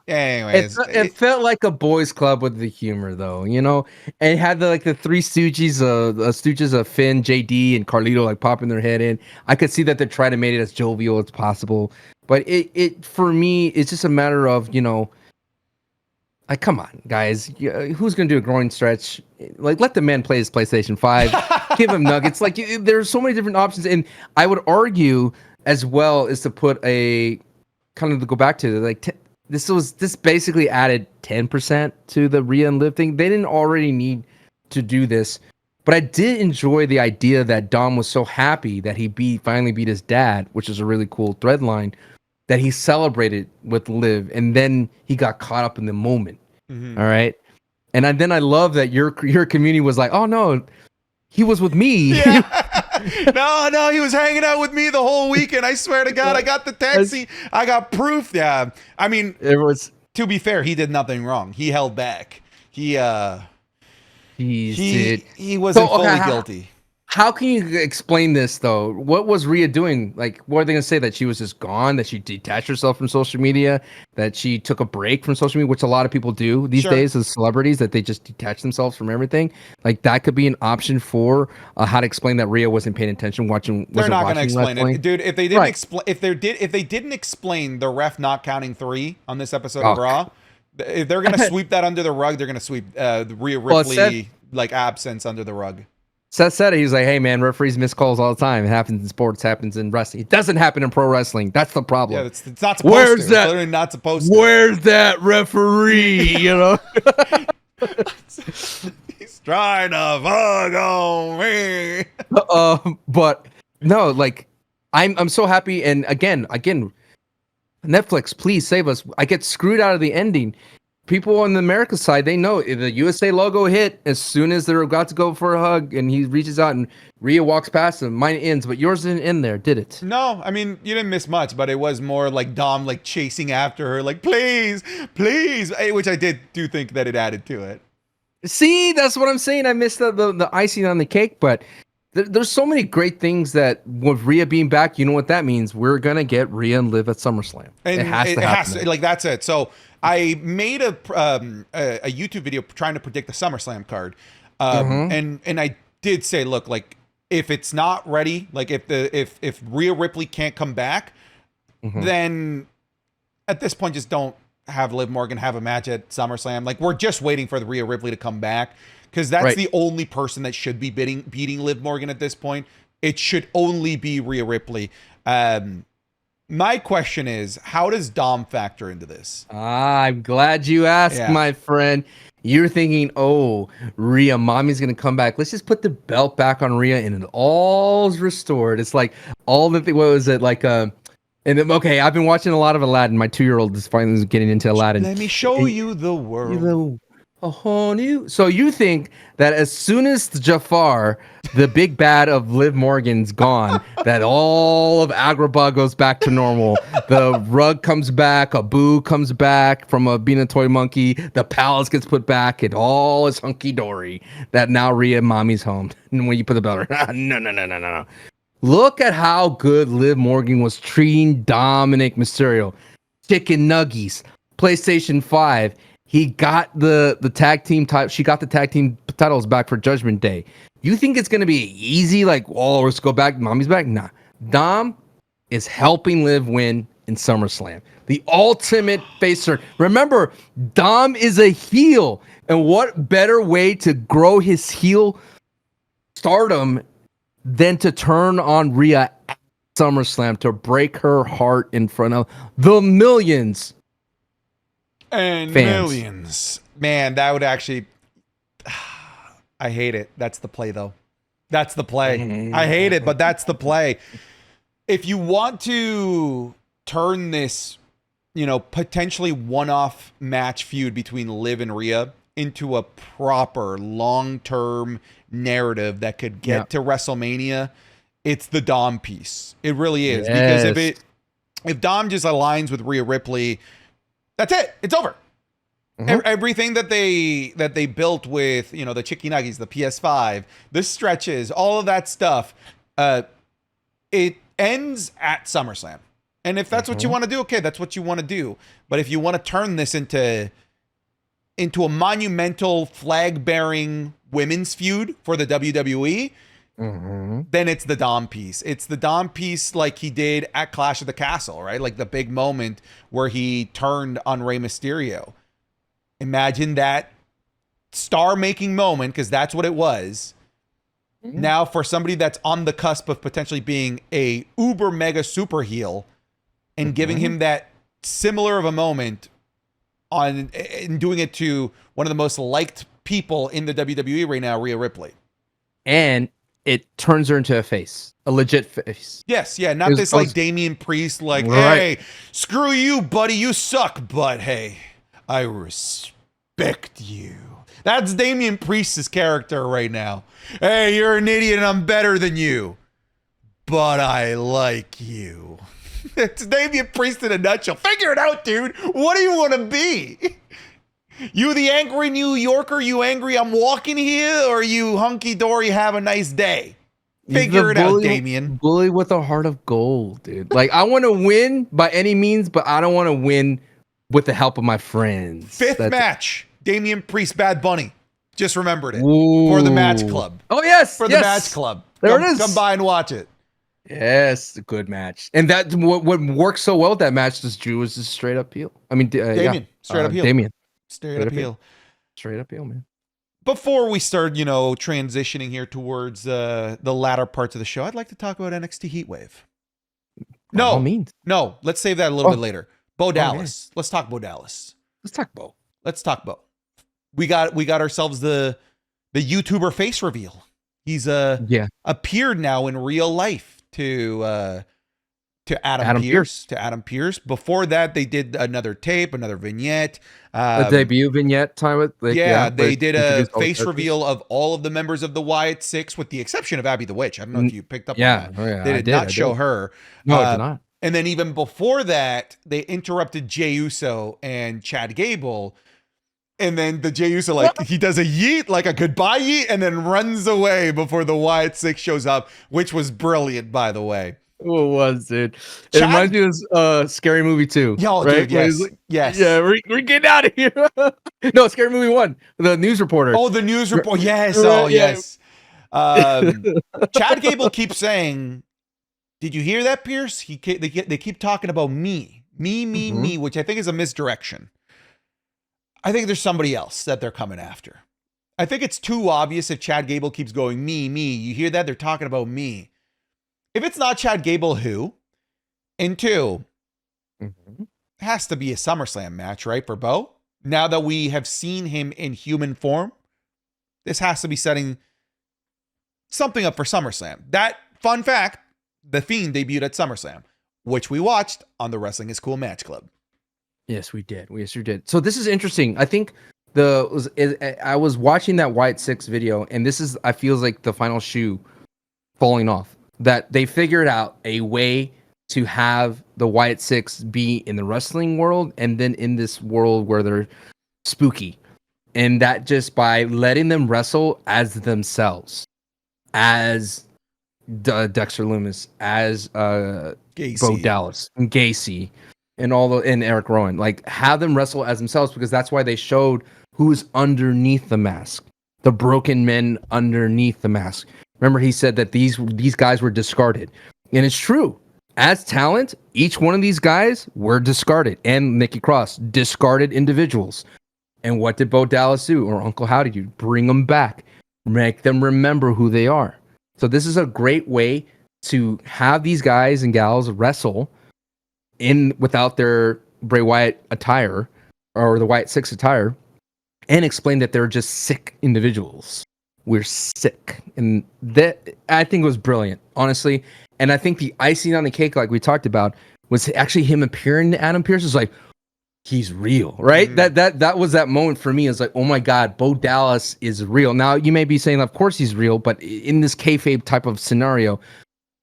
Anyways. It felt like a boys club with the humor, though, and it had the three stooges of Finn, JD, and Carlito like popping their head in. I could see that they're trying to make it as jovial as possible. But it for me, it's just a matter of, like, come on, guys. Who's going to do a groin stretch? Like, let the man play his PlayStation 5. Give him nuggets. Like, there's so many different options. And I would argue as well is to put a kind of to go back to like this basically added 10% to the Rhea and Liv thing. They didn't already need to do this, but I did enjoy the idea that Dom was so happy that he finally beat his dad, which is a really cool thread line, that he celebrated with Liv, and then he got caught up in the moment. Mm-hmm. All right. And then I love that your community was like, oh no, he was with me. Yeah. No, he was hanging out with me the whole weekend. I swear to God, I got the taxi. I got proof. Yeah. I mean, to be fair, he did nothing wrong. He held back. He wasn't fully guilty. How can you explain this though? What was Rhea doing? Like, what are they gonna say, that she was just gone, that she detached herself from social media, that she took a break from social media, which a lot of people do these Sure. days as celebrities, that they just detach themselves from everything? Like, that could be an option for how to explain that Rhea wasn't paying attention, They're not going to watching explain wrestling. it, dude. If they didn't Right. explain, if they didn't explain the ref not counting 3 on this episode Oh. of Raw, if they're going to sweep that under the rug, they're going to sweep the Rhea Well, it Ripley said- like absence under the rug. Seth said it. He's like, hey man, referees miss calls all the time. It happens in sports, happens in wrestling. It doesn't happen in pro wrestling. That's the problem. Yeah, it's not supposed Where's to. It's that- literally not supposed to. Where's that referee? You know? He's trying to fuck on me. But no, like I'm so happy. And again, Netflix, please save us. I get screwed out of the ending. People on the America side, they know if the USA logo hit as soon as they're about to go for a hug, and he reaches out and Rhea walks past him. Mine ends, but yours didn't end there, did it? No, I mean, you didn't miss much, but it was more like Dom like chasing after her, like please, please, which I do think that it added to it. See, that's what I'm saying. I missed the icing on the cake, but there's so many great things that with Rhea being back, you know what that means? We're gonna get Rhea and Liv at SummerSlam. And it has to happen. Like that's it. So I made a YouTube video trying to predict the SummerSlam card, and I did say, look, like if it's not ready, like if Rhea Ripley can't come back, then at this point just don't have Liv Morgan have a match at SummerSlam. Like we're just waiting for the Rhea Ripley to come back, because that's the only person that should be beating Liv Morgan at this point. It should only be Rhea Ripley. My question is, how does Dom factor into this? I'm glad you asked, my friend. You're thinking, oh, Rhea, mommy's going to come back. Let's just put the belt back on Rhea and it all's restored. It's like all the thing. What was it? Like, and then, okay, I've been watching a lot of Aladdin. My 2-year-old is finally getting into Aladdin. Let me show you the world. A whole new. So you think that as soon as Jafar, the big bad of Liv Morgan's gone, that all of Agrabah goes back to normal. The rug comes back, Abu comes back from being a toy monkey. The palace gets put back. It all is hunky dory. That now Rhea mommy's home. And when you put the belt on, no. Look at how good Liv Morgan was treating Dominic Mysterio. Chicken nuggies, PlayStation 5. He got the tag team title. She got the tag team titles back for Judgment Day. You think it's gonna be easy? Like, oh, let's go back. Mommy's back. Nah. Dom is helping Liv win in SummerSlam. The ultimate facer. Remember, Dom is a heel, and what better way to grow his heel stardom than to turn on Rhea at SummerSlam to break her heart in front of the millions. And fans. Millions. Man, that would actually... I hate it. That's the play, though. That's the play. I hate it, but that's the play. If you want to turn this, potentially one-off match feud between Liv and Rhea into a proper long-term narrative that could get to WrestleMania, it's the Dom piece. It really is. Yes. Because if Dom just aligns with Rhea Ripley... That's it. It's over. Everything that they built with, the Chicky Nuggies, the PS5, the stretches, all of that stuff, it ends at SummerSlam. And if that's what you want to do, okay, that's what you want to do. But if you want to turn this into a monumental flag-bearing women's feud for the WWE, then it's the Dom piece. It's the Dom piece like he did at Clash of the Castle, right? Like the big moment where he turned on Rey Mysterio. Imagine that star-making moment, because that's what it was. Now for somebody that's on the cusp of potentially being a uber mega super heel and giving him that similar of a moment and doing it to one of the most liked people in the WWE right now, Rhea Ripley. And it turns her into a face, a legit face. Yes, yeah, not this like Damian Priest, like, hey, screw you, buddy, you suck, but hey, I respect you. That's Damian Priest's character right now. Hey, you're an idiot and I'm better than you, but I like you. It's Damian Priest in a nutshell. Figure it out, dude. What do you want to be? You the angry New Yorker? You angry I'm walking here? Or you hunky-dory have a nice day? Figure it out, Damien. Bully with a heart of gold, dude. Like, I want to win by any means, but I don't want to win with the help of my friends. Fifth match, Damian Priest, Bad Bunny. Just remembered it. For the Match Club. Oh, yes. For the Match Club. There it is. Come by and watch it. Yes, a good match. And that what worked so well with that match, this Drew, was just straight up heel. I mean, Damien. Straight up heel. Damien. Straight up heel. Straight up heel, man. Before we start, transitioning here towards the latter parts of the show, I'd like to talk about NXT Heatwave. By all means. No, let's save that a little bit later. Bo Dallas. Man. Let's talk Bo Dallas. Let's talk Bo. Let's talk Bo. We got ourselves the YouTuber face reveal. He's appeared now in real life to Adam Pearce. To Adam Pearce. Before that, they did another tape, another vignette. A debut vignette time. They did a face reveal of all of the members of the Wyatt Six, with the exception of Abby the Witch. I don't know if you picked up on that. They did not show her. No, it did not. And then even before that, they interrupted Jey Uso and Chad Gable. And then the Jey Uso, he does a yeet, like a goodbye yeet, and then runs away before the Wyatt Six shows up, which was brilliant, by the way. What was it? It reminds me of Scary Movie 2. Yo, right? dude, yes. Yes. Yeah, we're getting out of here. No, Scary Movie 1. The news reporter. Oh, the news report. Yes. Oh, yes. Chad Gable keeps saying, did you hear that, Pierce? They keep talking about me, which I think is a misdirection. I think there's somebody else that they're coming after. I think it's too obvious if Chad Gable keeps going, me. You hear that? They're talking about me. If it's not Chad Gable, who? And two, it has to be a SummerSlam match, right, for Bo? Now that we have seen him in human form, this has to be setting something up for SummerSlam. That, fun fact, The Fiend debuted at SummerSlam, which we watched on the Wrestling is Cool Match Club. Yes, we did. Yes, we did. So this is interesting. I think I was watching that Wyatt Six video, and I feels like the final shoe falling off. That they figured out a way to have the Wyatt Six be in the wrestling world, and then in this world where they're spooky, and that just by letting them wrestle as themselves, as Dexter Lumis, as Bo Dallas and Gacy. And Eric Rowan, have them wrestle as themselves, because that's why they showed who's underneath the mask, the broken men underneath the mask. Remember, he said that these guys were discarded, and it's true. As talent, each one of these guys were discarded, and Nikki Cross, discarded individuals. And what did Bo Dallas do, or Uncle Howdy do? Bring them back, make them remember who they are. So this is a great way to have these guys and gals wrestle without their Bray Wyatt attire or the Wyatt Six attire, and explain that they're just sick individuals. We're sick. And that, I think, was brilliant, honestly. And I think the icing on the cake, like we talked about, was actually him appearing to Adam Pearce. Is like, he's real, right? That was that moment for me. It's like, oh my God, Bo Dallas is real. Now you may be saying, of course he's real, but in this kayfabe type of scenario,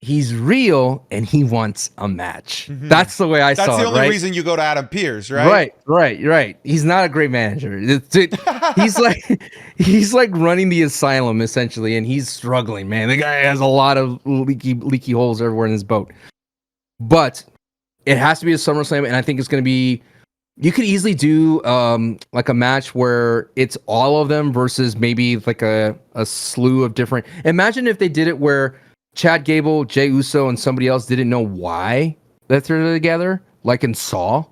he's real and he wants a match. That's the way I saw it. That's the only right? reason you go to Adam Pearce, right? Right. He's not a great manager. He's like running the asylum essentially, and he's struggling, man. The guy has a lot of leaky holes everywhere in his boat. But it has to be a SummerSlam, and I think it's going to be. You could easily do like a match where it's all of them versus maybe like a slew of different. Imagine if they did it where Chad Gable, Jey Uso, and somebody else didn't know why that they're together, like in Saw,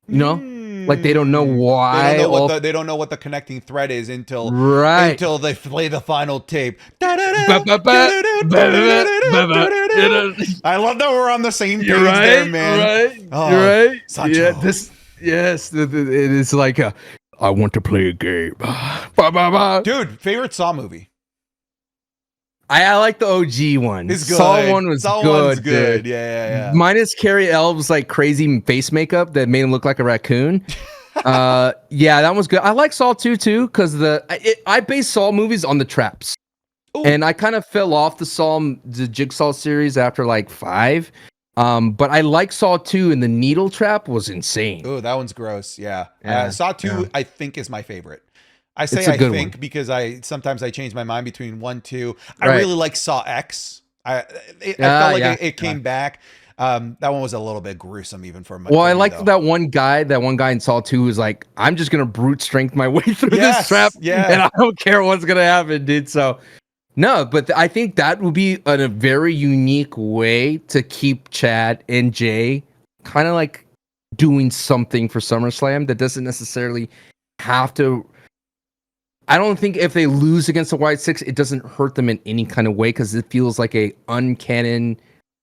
like they don't know why. They don't know what the connecting thread is until they play the final tape. I love that we're on the same page there, man. You're right. Sancho. It is like I want to play a game. Dude, favorite Saw movie? I like the OG one. It's good. Saw one was Saw good. One's good. Yeah. Minus Carrie Elves like crazy face makeup that made him look like a raccoon. Yeah, that was good. I like Saw 2 too, because I base Saw movies on the traps. Ooh. And I kind of fell off the Jigsaw series after like 5. But I like Saw 2, and the needle trap was insane. Oh, that one's gross. Yeah. Saw 2, I think, is my favorite. I say I think because sometimes I change my mind between 1, 2. I really like Saw X. I felt like it came back. That one was a little bit gruesome, even for my. Well, I liked that one guy in Saw 2 was like, I'm just gonna brute strength my way through this trap, and I don't care what's gonna happen, dude. So no, but I think that would be a very unique way to keep Chad and Jay kind of like doing something for SummerSlam that doesn't necessarily have to. I don't think if they lose against the Wyatt Six, it doesn't hurt them in any kind of way because it feels like a uncanon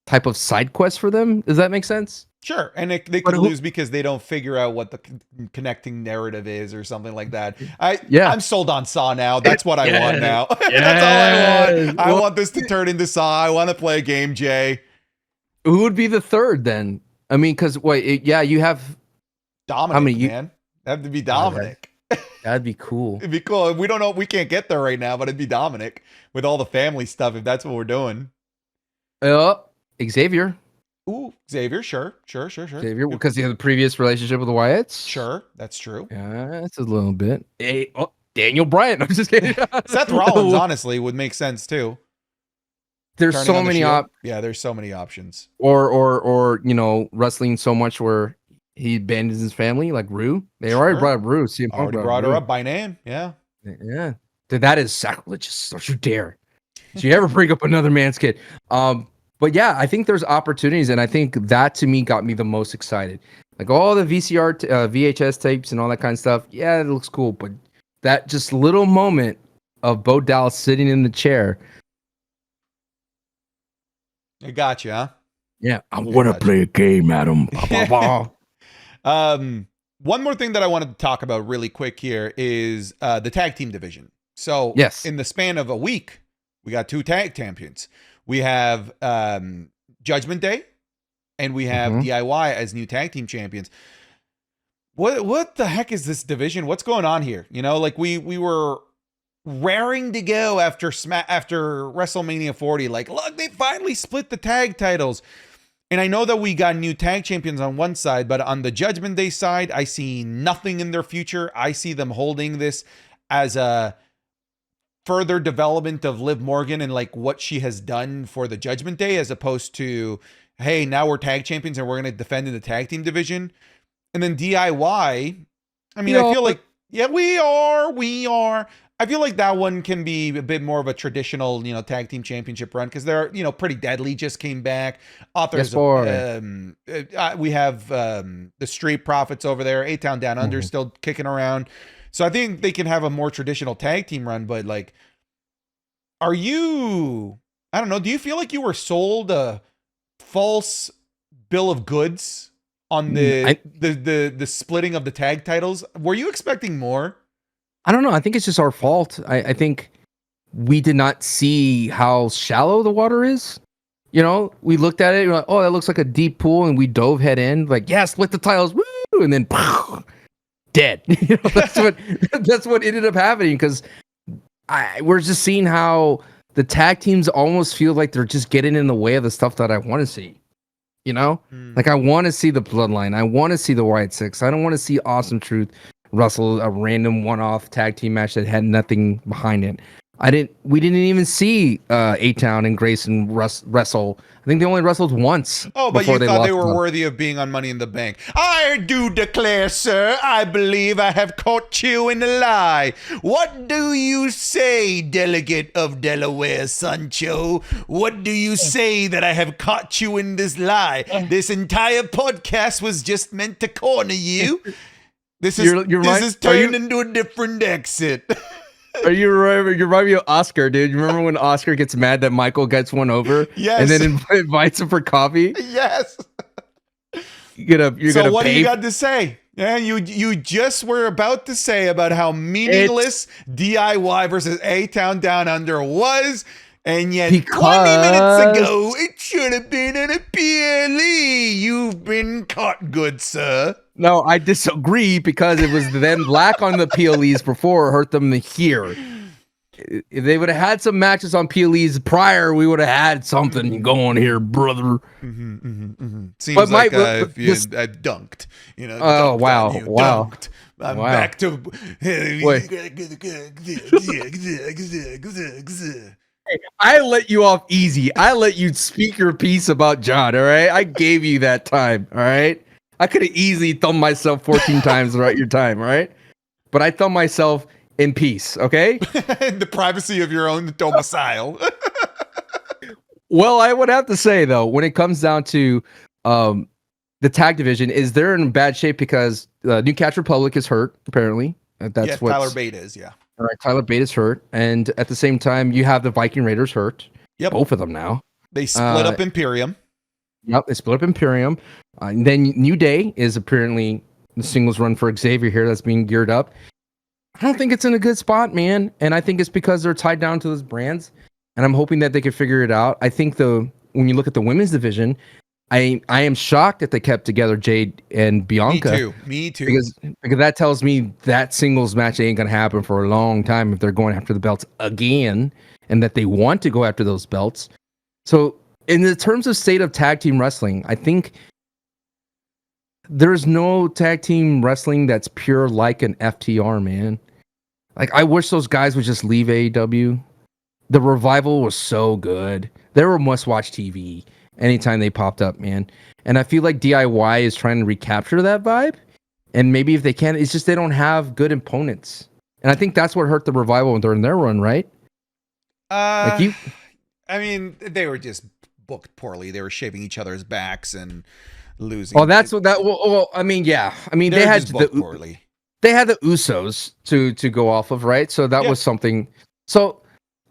type of side quest for them. Does that make sense? Sure, and they could lose because they don't figure out what the connecting narrative is or something like that. I'm sold on Saw now. That's what I want now. That's all I want. I want this to turn into Saw. I want to play a game, Jay. Who would be the third then? I mean, because you have Dominic, man. That'd have to be Dominic. That'd be cool. It'd be cool. We don't know. We can't get there right now, but it'd be Dominic with all the family stuff if that's what we're doing. Xavier. Ooh, Xavier, sure. Xavier, because he had a previous relationship with the Wyatts. Sure, that's true. Yeah, that's a little bit. Hey, Daniel Bryan. I'm just kidding. Seth Rollins, honestly, would make sense too. There's so many there's so many options. Or wrestling so much where he abandons his family, like Rue. They already brought up Rue. Already brought her up by name. Yeah. Yeah. That is sacrilegious. Don't you dare. Did you ever bring up another man's kid? But yeah, I think there's opportunities, and I think that to me got me the most excited. Like all the VHS tapes and all that kind of stuff. Yeah, it looks cool, but that just little moment of Bo Dallas sitting in the chair. It got you, huh? Yeah, I want to play a game, Adam. One more thing that I wanted to talk about really quick here is the tag team division. So in the span of a week, we got 2 tag champions. We have Judgment Day, and we have DIY as new tag team champions. What the heck is this division? What's going on here? Like we were raring to go after WrestleMania 40. Like, look, they finally split the tag titles. And I know that we got new tag champions on one side, but on the Judgment Day side, I see nothing in their future. I see them holding this as a further development of Liv Morgan and like what she has done for the Judgment Day, as opposed to, hey, now we're tag champions and we're going to defend in the tag team division. And then DIY, I mean, I feel like, yeah, we are. I feel like that one can be a bit more of a traditional, tag team championship run, because they're, Pretty Deadly just came back. Authors, we have the Street Profits over there. A-Town Down Under still kicking around. So I think they can have a more traditional tag team run, but like, I don't know, do you feel like you were sold a false bill of goods on the splitting of the tag titles? Were you expecting more? I don't know. I think it's just our fault. I think we did not see how shallow the water is. We looked at it, we're like, oh, that looks like a deep pool, and we dove head in, like, yeah, split the titles, woo, and then dead. That's what ended up happening, because we're just seeing how the tag teams almost feel like they're just getting in the way of the stuff that I want to see. Like, I want to see the Bloodline. I want to see the Wyatt Six. I don't want to see Awesome Truth wrestle a random one-off tag team match that had nothing behind it. We didn't even see A-Town and Grayson wrestle. I think they only wrestled once. Oh, but you thought they were worthy of being on Money in the Bank. I do declare, sir, I believe I have caught you in a lie. What do you say, delegate of Delaware, Sancho? What do you say that I have caught you in this lie? This entire podcast was just meant to corner you. This is turned into a different exit. You remind me of Oscar, dude. You remember when Oscar gets mad that Michael gets one over? Yes. And then invites him for coffee? Yes. You're gonna So what pay? do you got to say? Yeah, you just were about to say about how meaningless DIY versus A-Town Down Under was. And yet 20 minutes ago, it should have been an PLE. You've been caught, good sir. No, I disagree, because it was them black on the PLEs before hurt them here. If they would have had some matches on PLEs prior, we would have had something going here, brother. Seems but like if you had dunked, Oh, wow. Dunked. I'm back to... I let you off easy. I let you speak your piece about John. All right, I gave you that time. All right, I could have easily thumbed myself 14 times throughout your time. All right, but I thumbed myself in peace. Okay. In the privacy of your own domicile. Well, I would have to say though, when it comes down to the tag division, is they're in bad shape because New Catch Republic is hurt. Apparently, that's what Tyler Bate is. Yeah. All right, Tyler Bate is hurt, and at the same time, you have the Viking Raiders hurt. Yep. Both of them now. They split up Imperium. Yep, they split up Imperium. And then New Day is apparently the singles run for Xavier here that's being geared up. I don't think it's in a good spot, man. And I think it's because they're tied down to those brands. And I'm hoping that they can figure it out. I think when you look at the women's division, I am shocked that they kept together Jade and Bianca. Me too. Because that tells me that singles match ain't gonna happen for a long time if they're going after the belts again, and that they want to go after those belts. So in the terms of state of tag team wrestling, I think there's no tag team wrestling that's pure like an FTR, man. Like, I wish those guys would just leave AEW. The Revival was so good. They were must-watch TV anytime they popped up, man. And I feel like DIY is trying to recapture that vibe. And maybe if they can, it's just they don't have good opponents. And I think that's what hurt the Revival during their run, right? I mean, they were just booked poorly. They were shaving each other's backs and losing. Oh, that's what that. Well, I mean, yeah. I mean, they had poorly. They had the Usos to go off of, right? So that was something. So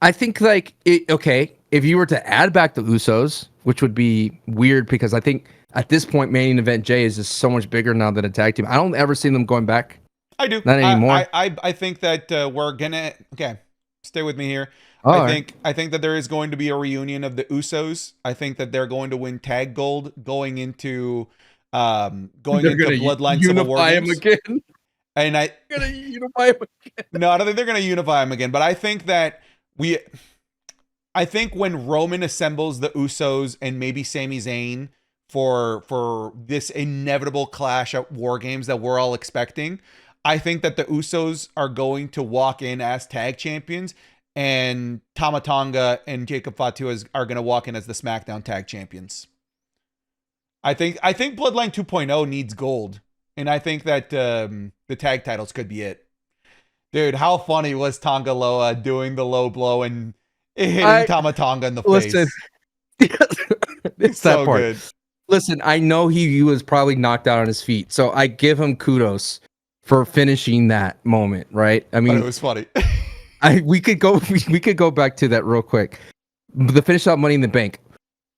I think okay, if you were to add back the Usos, which would be weird because I think at this point, main event Jay is just so much bigger now than a tag team. I don't ever see them going back. I do. Not anymore. I think that we're gonna. Okay, stay with me here. Oh, I think that there is going to be a reunion of the Usos. I think that they're going to win tag gold going into Bloodline Civil War games. Again. And they're gonna unify them again. No, I don't think they're gonna unify them again. But I think that I think when Roman assembles the Usos and maybe Sami Zayn for this inevitable clash at War Games that we're all expecting, I think that the Usos are going to walk in as tag champions, and Tama Tonga and Jacob Fatu are going to walk in as the SmackDown tag champions. I think Bloodline 2.0 needs gold, and I think that the tag titles could be it. Dude, how funny was Tonga Loa doing the low blow and hitting Tama Tonga in the face? It's so that part. Good. Listen, I know he was probably knocked out on his feet, so I give him kudos for finishing that moment, right? I mean, it was funny. we could go back to that real quick. The finish out Money in the Bank.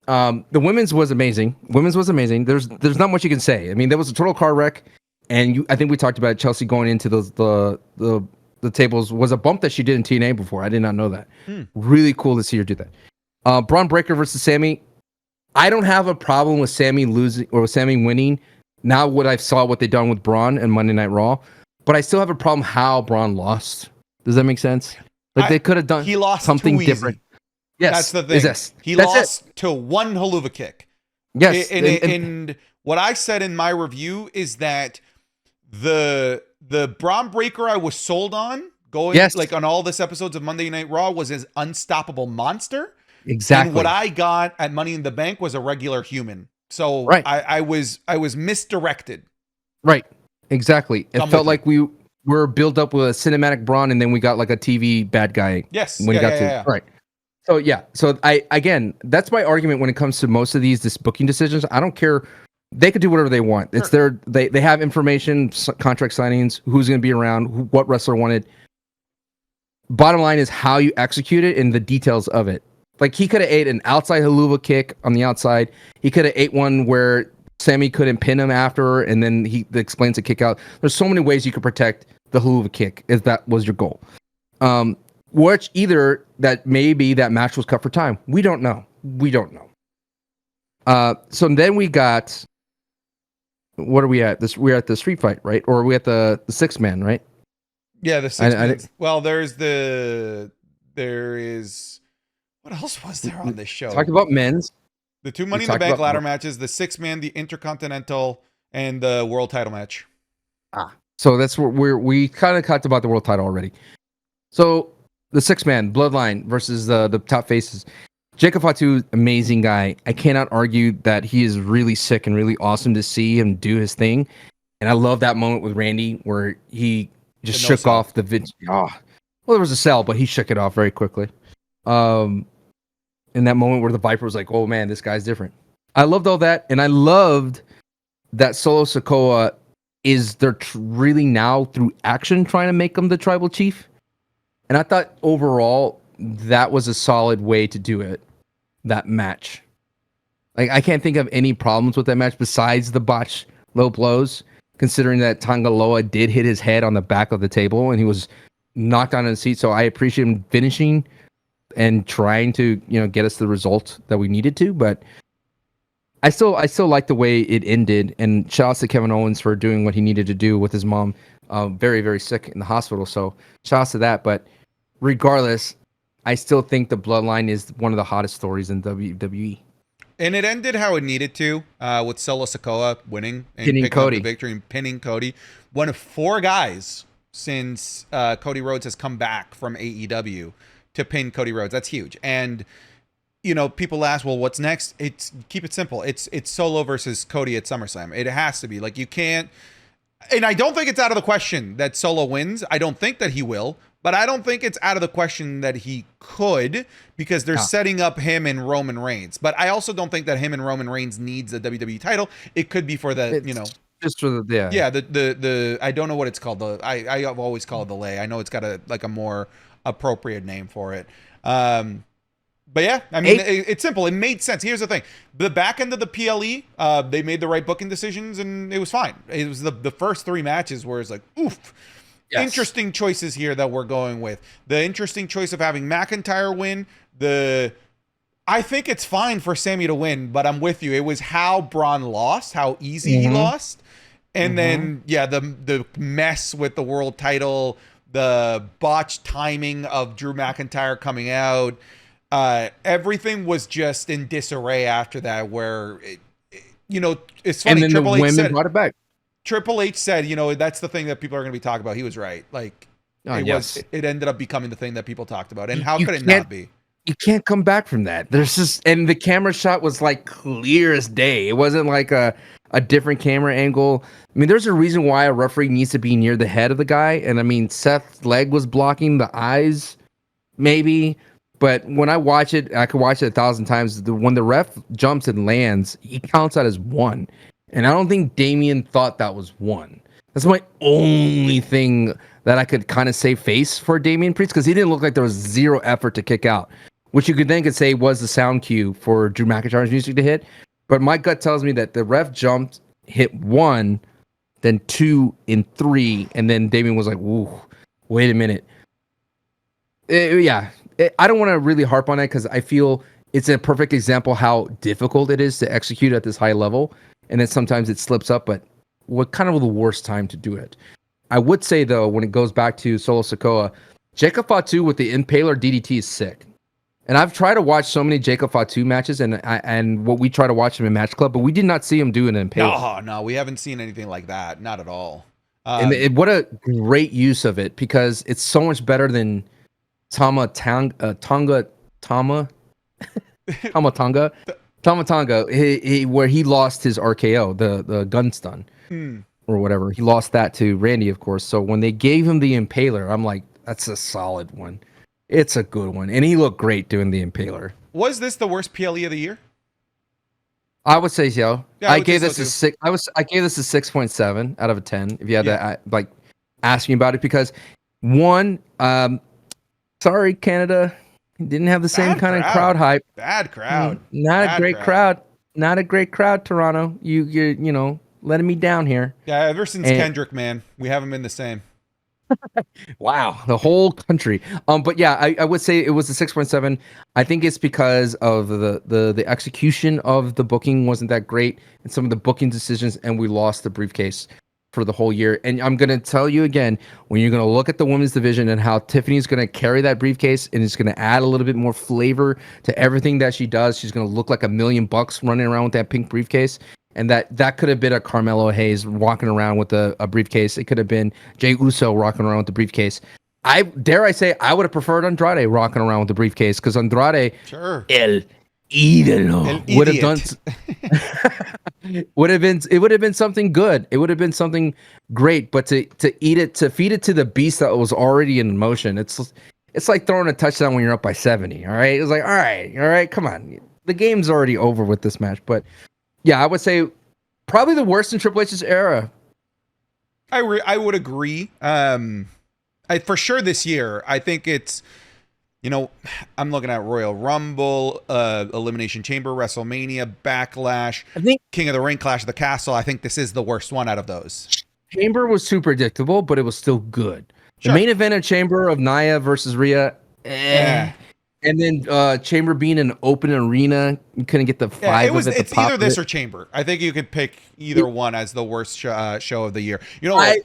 The women's was amazing. There's not much you can say. I mean, there was a total car wreck, and I think we talked about Chelsea going into the tables was a bump that she did in TNA before. I did not know that. Really cool to see her do that. Braun Breaker versus Sammy. I don't have a problem with Sammy losing or with Sammy winning. Now what they've done with Braun and Monday Night Raw, but I still have a problem how Braun lost. Does that make sense? Like they could have done something different. Yes, that's the thing. He lost to one haluva kick. Yes, and what I said in my review is that the Braun Breaker I was sold on like on all this episodes of Monday Night Raw was his unstoppable monster. Exactly. And what I got at Money in the Bank was a regular human. So I was misdirected. Right. Exactly. It felt like we were built up with a cinematic Braun, and then we got like a TV bad guy. Yes. When right. So yeah. So that's my argument when it comes to most of these booking decisions. I don't care. They could do whatever they want. It's they have information, contract signings, who's going to be around, what wrestler wanted. Bottom line is how you execute it and the details of it. Like, he could have ate an outside haluva kick on the outside. He could have ate one where Sammy couldn't pin him after, and then he explains the kick out. There's so many ways you could protect the haluva kick if that was your goal. Which either that maybe that match was cut for time. We don't know. So then we got, what are we at? We're at the street fight, right? Or are we at the 6-man, right? Yeah, the 6-man. Well, there is. What else was there on this show? Talk about men's. The 2 Money in the Bank ladder matches, the 6-man, the Intercontinental, and the World Title match. So that's where we kind of talked about the World Title already. So the 6-man Bloodline versus the top faces. Jacob Fatu, amazing guy. I cannot argue that he is really sick and really awesome to see him do his thing. And I love that moment with Randy where he just shook off the vid. Oh, well, there was a cell, but he shook it off very quickly. In that moment where the Viper was like, "Oh man, this guy's different." I loved all that, and I loved that Solo Sikoa is they're really now through action trying to make him the tribal chief. And I thought overall that was a solid way to do it. That match, like I can't think of any problems with that match besides the botch low blows. Considering that Tangaloa did hit his head on the back of the table and he was knocked on his seat, so I appreciate him finishing and trying to get us the result that we needed to. But I still like the way it ended. And shout out to Kevin Owens for doing what he needed to do with his mom, very very sick in the hospital. So shout out to that. But regardless, I still think the Bloodline is one of the hottest stories in WWE. And it ended how it needed to, with Solo Sikoa winning and pinning picking Cody. up the victory and pinning Cody. One of 4 guys since Cody Rhodes has come back from AEW to pin Cody Rhodes. That's huge. And people ask, well, what's next? Keep it simple. It's Solo versus Cody at SummerSlam. It has to be. Like, you can't. And I don't think it's out of the question that Solo wins. I don't think that he will. But I don't think it's out of the question that he could, because they're setting up him and Roman Reigns. But I also don't think that him and Roman Reigns needs a WWE title. It could be for the, just for the the I don't know what it's called. I have always called it the lay. I know it's got a more appropriate name for it. But yeah, I mean, it's simple. It made sense. Here's the thing: the back end of the PLE, they made the right booking decisions, and it was fine. It was the first 3 matches where it's like, oof. Yes. Interesting choices here that we're going with. The interesting choice of having McIntyre win. I think it's fine for Sammy to win, but I'm with you. It was how Braun lost, how easy he lost. And then, the mess with the world title, the botched timing of Drew McIntyre coming out. Everything was just in disarray after that, where, it's funny. And then Triple the H women brought it back. Triple H said, that's the thing that people are going to be talking about. He was right. Like, it ended up becoming the thing that people talked about. And how could it not be? You can't come back from that. And the camera shot was like clear as day. It wasn't like a different camera angle. I mean, there's a reason why a referee needs to be near the head of the guy. And I mean, Seth's leg was blocking the eyes, maybe. But when I watch it, I could watch it 1,000 times. When the ref jumps and lands, he counts that as 1. And I don't think Damian thought that was 1. That's my only thing that I could kind of say face for Damian Priest, because he didn't look like there was 0 effort to kick out, which you could say was the sound cue for Drew McIntyre's music to hit. But my gut tells me that the ref jumped, hit 1, then 2 and 3, and then Damian was like, "Ooh, wait a minute." I don't want to really harp on it because I feel it's a perfect example how difficult it is to execute at this high level. And then sometimes it slips up, but what kind of the worst time to do it? I would say, though, when it goes back to Solo Sikoa, Jacob Fatu with the Impaler DDT is sick. And I've tried to watch so many Jacob Fatu matches and what we try to watch him in Match Club, but we did not see him do an Impaler. No, we haven't seen anything like that. Not at all. What a great use of it, because it's so much better than Tama Tonga. Where he lost his RKO, the gun stun, or whatever. He lost that to Randy, of course. So when they gave him the Impaler, I'm like, that's a solid one. It's a good one, and he looked great doing the Impaler. Was this the worst PLE of the year? I would say so. Yeah, I gave this a 6. I gave this a 6.7 out of a 10. If you had to ask me about it, because one, sorry Canada, didn't have the same kind of crowd hype. Bad crowd. Not a great crowd. Not a great crowd, Toronto. You're letting me down here. Yeah, ever since Kendrick, man, we haven't been the same. Wow, the whole country. But yeah, I would say it was a 6.7. I think it's because of the execution of the booking wasn't that great, and some of the booking decisions, and we lost the briefcase for the whole year. And I'm gonna tell you again, when you're gonna look at the women's division and how Tiffany's gonna carry that briefcase, and it's gonna add a little bit more flavor to everything that she does. She's gonna look like $1 million running around with that pink briefcase. And that could have been a Carmelo Hayes walking around with a briefcase. It could have been Jey Uso walking around with the briefcase. I dare I say I would have preferred Andrade rocking around with the briefcase, because Andrade, Sure. El Ídolo, would have done. It would have been something good. It would have been something great. But to feed it to the beast that was already in motion, it's like throwing a touchdown when you're up by 70. All right, it's like all right, come on. The game's already over with this match. But yeah, I would say probably the worst in Triple H's era. I would agree. For sure this year, I think it's, I'm looking at Royal Rumble, Elimination Chamber, WrestleMania, Backlash, I think King of the Ring, Clash of the Castle. I think this is the worst one out of those. Chamber was too predictable, but it was still good. Sure. The main event of Chamber of Nia versus Rhea, Yeah. And then Chamber being an open arena, you couldn't get the vibe of it. It's either this or Chamber. I think you could pick either one as the worst show of the year. You know what?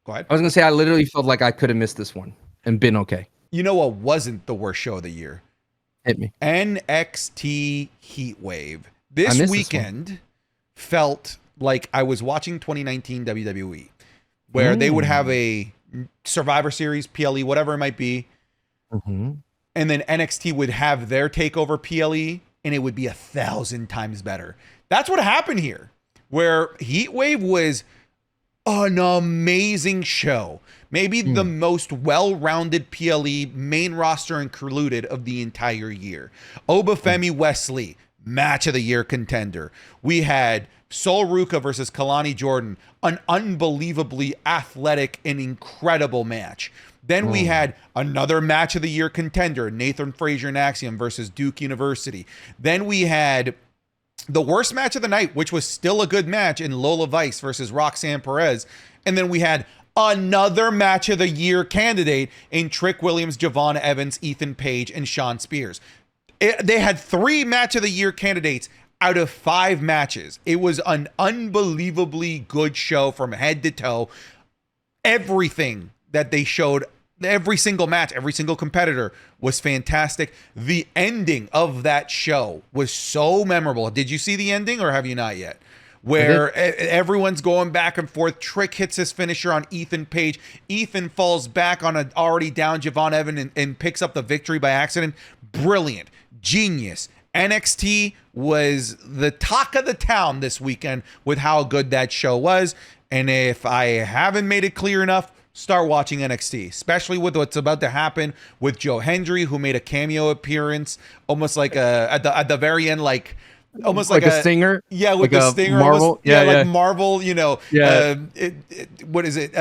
Go ahead. I was gonna say I literally felt like I could have missed this one and been okay. You know what wasn't the worst show of the year? Hit me. NXT Heatwave. This weekend felt like I was watching 2019 WWE, where they would have a Survivor Series, PLE, whatever it might be. Mm-hmm. And then NXT would have their takeover PLE, and it would be 1,000 times better. That's what happened here, where Heatwave was an amazing show. Maybe the most well-rounded PLE, main roster included, of the entire year. Obafemi Wesley, match of the year contender. We had Sol Ruka versus Kalani Jordan, an unbelievably athletic and incredible match. Then we had another match of the year contender, Nathan Frazier and Axiom versus Duke University. Then we had the worst match of the night, which was still a good match, in Lola Vice versus Roxanne Perez. And then we had another match of the year candidate in Trick Williams, Javon Evans, Ethan Page, and Sean Spears. They had 3 match of the year candidates out of 5 matches. It was an unbelievably good show from head to toe. Everything that they showed, every single match, every single competitor, was fantastic. The ending of that show was so memorable. Did you see the ending, or have you not yet? Where everyone's going back and forth. Trick hits his finisher on Ethan Page. Ethan falls back on an already down Javon Evans and picks up the victory by accident. Brilliant. Genius. NXT was the talk of the town this weekend with how good that show was. And if I haven't made it clear enough, start watching NXT, especially with what's about to happen with Joe Hendry, who made a cameo appearance, almost like at the very end, like almost like a stinger. Yeah, with like the stinger, Marvel. almost, like Marvel. Yeah. What is it?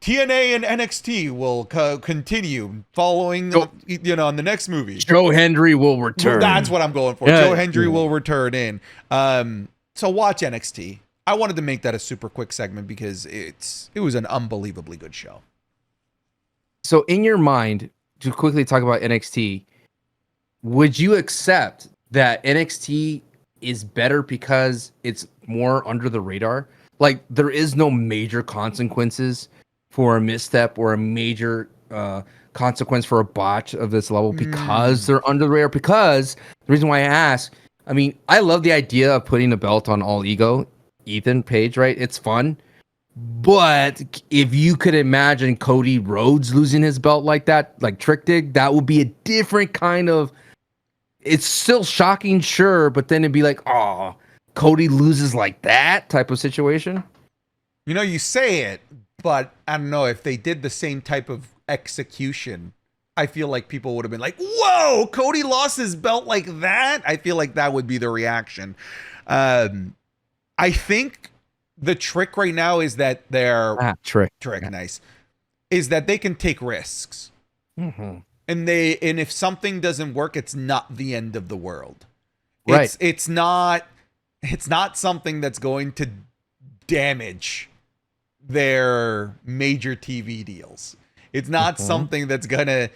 TNA and NXT will continue following. On the next movie. Joe Hendry will return. That's what I'm going for. Yeah. Joe Hendry will return in. So watch NXT. I wanted to make that a super quick segment because it was an unbelievably good show. So in your mind, to quickly talk about NXT, would you accept that NXT is better because it's more under the radar? Like, there is no major consequences for a misstep or a major consequence for a botch of this level because they're under the radar. Because the reason why I ask, I mean, I love the idea of putting a belt on All Ego, Ethan Page, right? It's fun. But if you could imagine Cody Rhodes losing his belt like that, like Trick did, that would be a different kind of. It's still shocking, sure, but then it'd be like, oh, Cody loses like that type of situation. You say it, but I don't know if they did the same type of execution. I feel like people would have been like, whoa, Cody lost his belt like that. I feel like that would be the reaction. I think the trick right now is that they're trick, nice, is that they can take risks. Mm-hmm. And if something doesn't work, it's not the end of the world. Right. It's not something that's going to damage their major TV deals. It's not something that's gonna,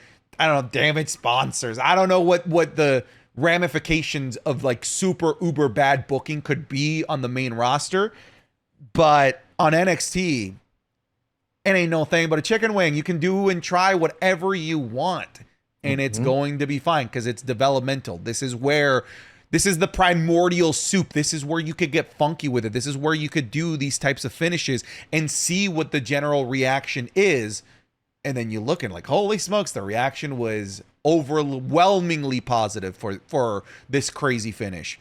damage sponsors. I don't know what the ramifications of like super uber bad booking could be on the main roster, but on NXT, it ain't no thing but a chicken wing. You can do and try whatever you want, and it's going to be fine because it's developmental. This is the primordial soup. This is where you could get funky with it. This is where you could do these types of finishes and see what the general reaction is And then you look and like, holy smokes, the reaction was overwhelmingly positive for this crazy finish.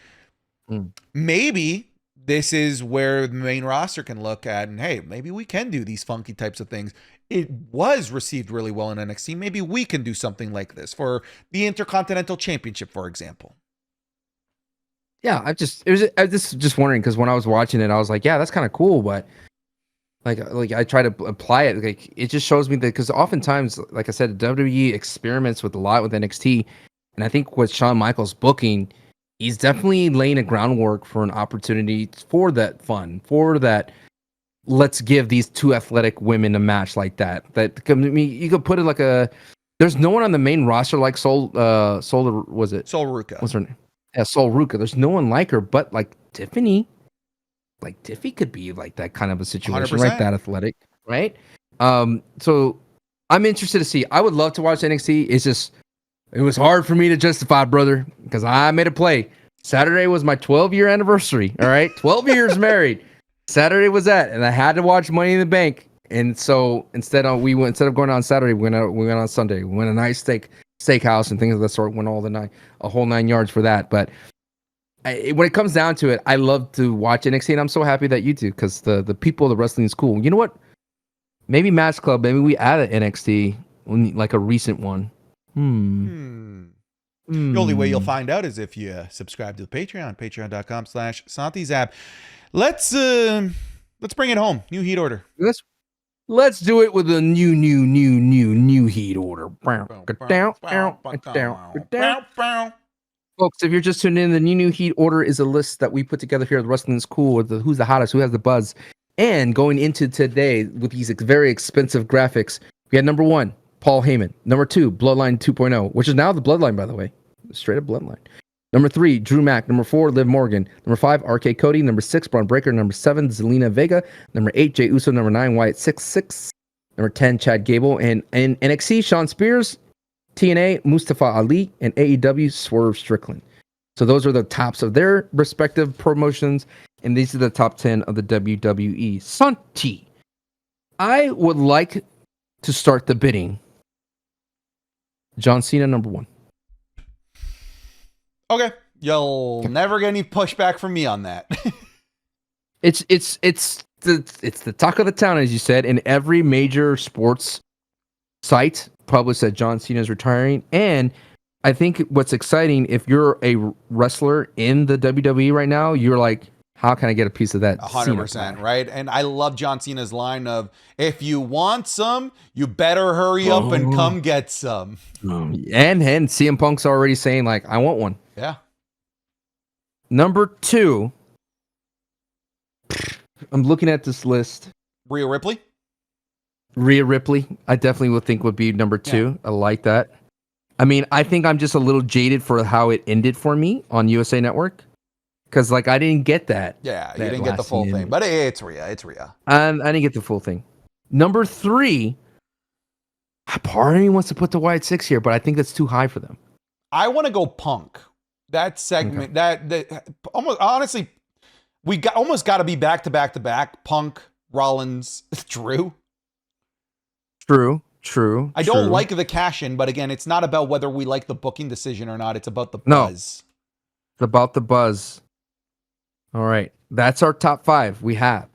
Maybe this is where the main roster can look at and, hey, maybe we can do these funky types of things. It was received really well in NXT. Maybe we can do something like this for the Intercontinental Championship, for example. Yeah, I was just wondering, because when I was watching it, I was like, yeah, that's kind of cool, but like I try to apply it. Like, it just shows me that, because oftentimes, like I said, WWE experiments with a lot with NXT, and I think with Shawn Michaels booking, he's definitely laying a groundwork for an opportunity for that fun, for that. Let's give these two athletic women a match like that. I mean, you could put it like there's no one on the main roster like Sol Ruka. What's her name? Yeah, Sol Ruka. There's no one like her, but like Tiffany. Like Tiffy could be like that kind of a situation, 100%. right? That athletic, right? So I'm interested to see. I would love to watch NXT. It's just, it was hard for me to justify, brother, because I made a play. Saturday was my 12-year anniversary. All right, 12 years married. Saturday was that, and I had to watch Money in the Bank. And so instead of going on Saturday, we went on Sunday. We went to a nice steakhouse and things of that sort. Went a whole 9 yards for that, but. When it comes down to it, I love to watch NXT, and I'm so happy that you do, because the people of the wrestling is cool. You know what? Maybe Match Club. Maybe we add an NXT, like a recent one. The only way you'll find out is if you subscribe to the Patreon, patreon.com/SantiZap. Let's bring it home. New Heat order. Let's do it with a new Heat order. Folks, if you're just tuning in, the new Heat order is a list that we put together here at the Wrestling is Cool, with who's the hottest, who has the buzz. And going into today with these very expensive graphics, we had number 1, Paul Heyman. Number 2, Bloodline 2.0, which is now the Bloodline, by the way. Straight up Bloodline. Number 3, Drew Mack. Number 4, Liv Morgan. Number 5, RK Cody. Number 6, Braun Breaker. Number 7, Zelina Vega. Number 8, Jey Uso. Number 9, Wyatt 6'6". Number 10, Chad Gable. And in NXT, Shawn Spears. TNA, Mustafa Ali, and AEW, Swerve Strickland. So those are the tops of their respective promotions, and these are the top 10 of the WWE. Santi, I would like to start the bidding. John Cena, number 1. Okay, you'll never get any pushback from me on that. It's the talk of the town, as you said, in every major sports site published that John Cena is retiring. And I think what's exciting, if you're a wrestler in the WWE right now, you're like, how can I get a piece of that? 100%, right? And I love John Cena's line of, if you want some, you better hurry up and come get some. And CM Punk's already saying, like, I want one. Yeah. Number 2, I'm looking at this list. Rhea Ripley, I definitely would think would be number 2. Yeah. I like that. I mean, I think I'm just a little jaded for how it ended for me on USA Network, because like I didn't get that. Yeah, you didn't get the full thing, but it's Rhea. It's Rhea. I didn't get the full thing. Number 3, part of me wants to put the Wyatt 6 here, but I think that's too high for them. I want to go Punk. That segment, that almost honestly, we almost got to be back to back. Punk, Rollins, Drew. True. I don't like the cash in, but again, it's not about whether we like the booking decision or not. It's about the buzz. No, it's about the buzz. All right. That's our top 5. We have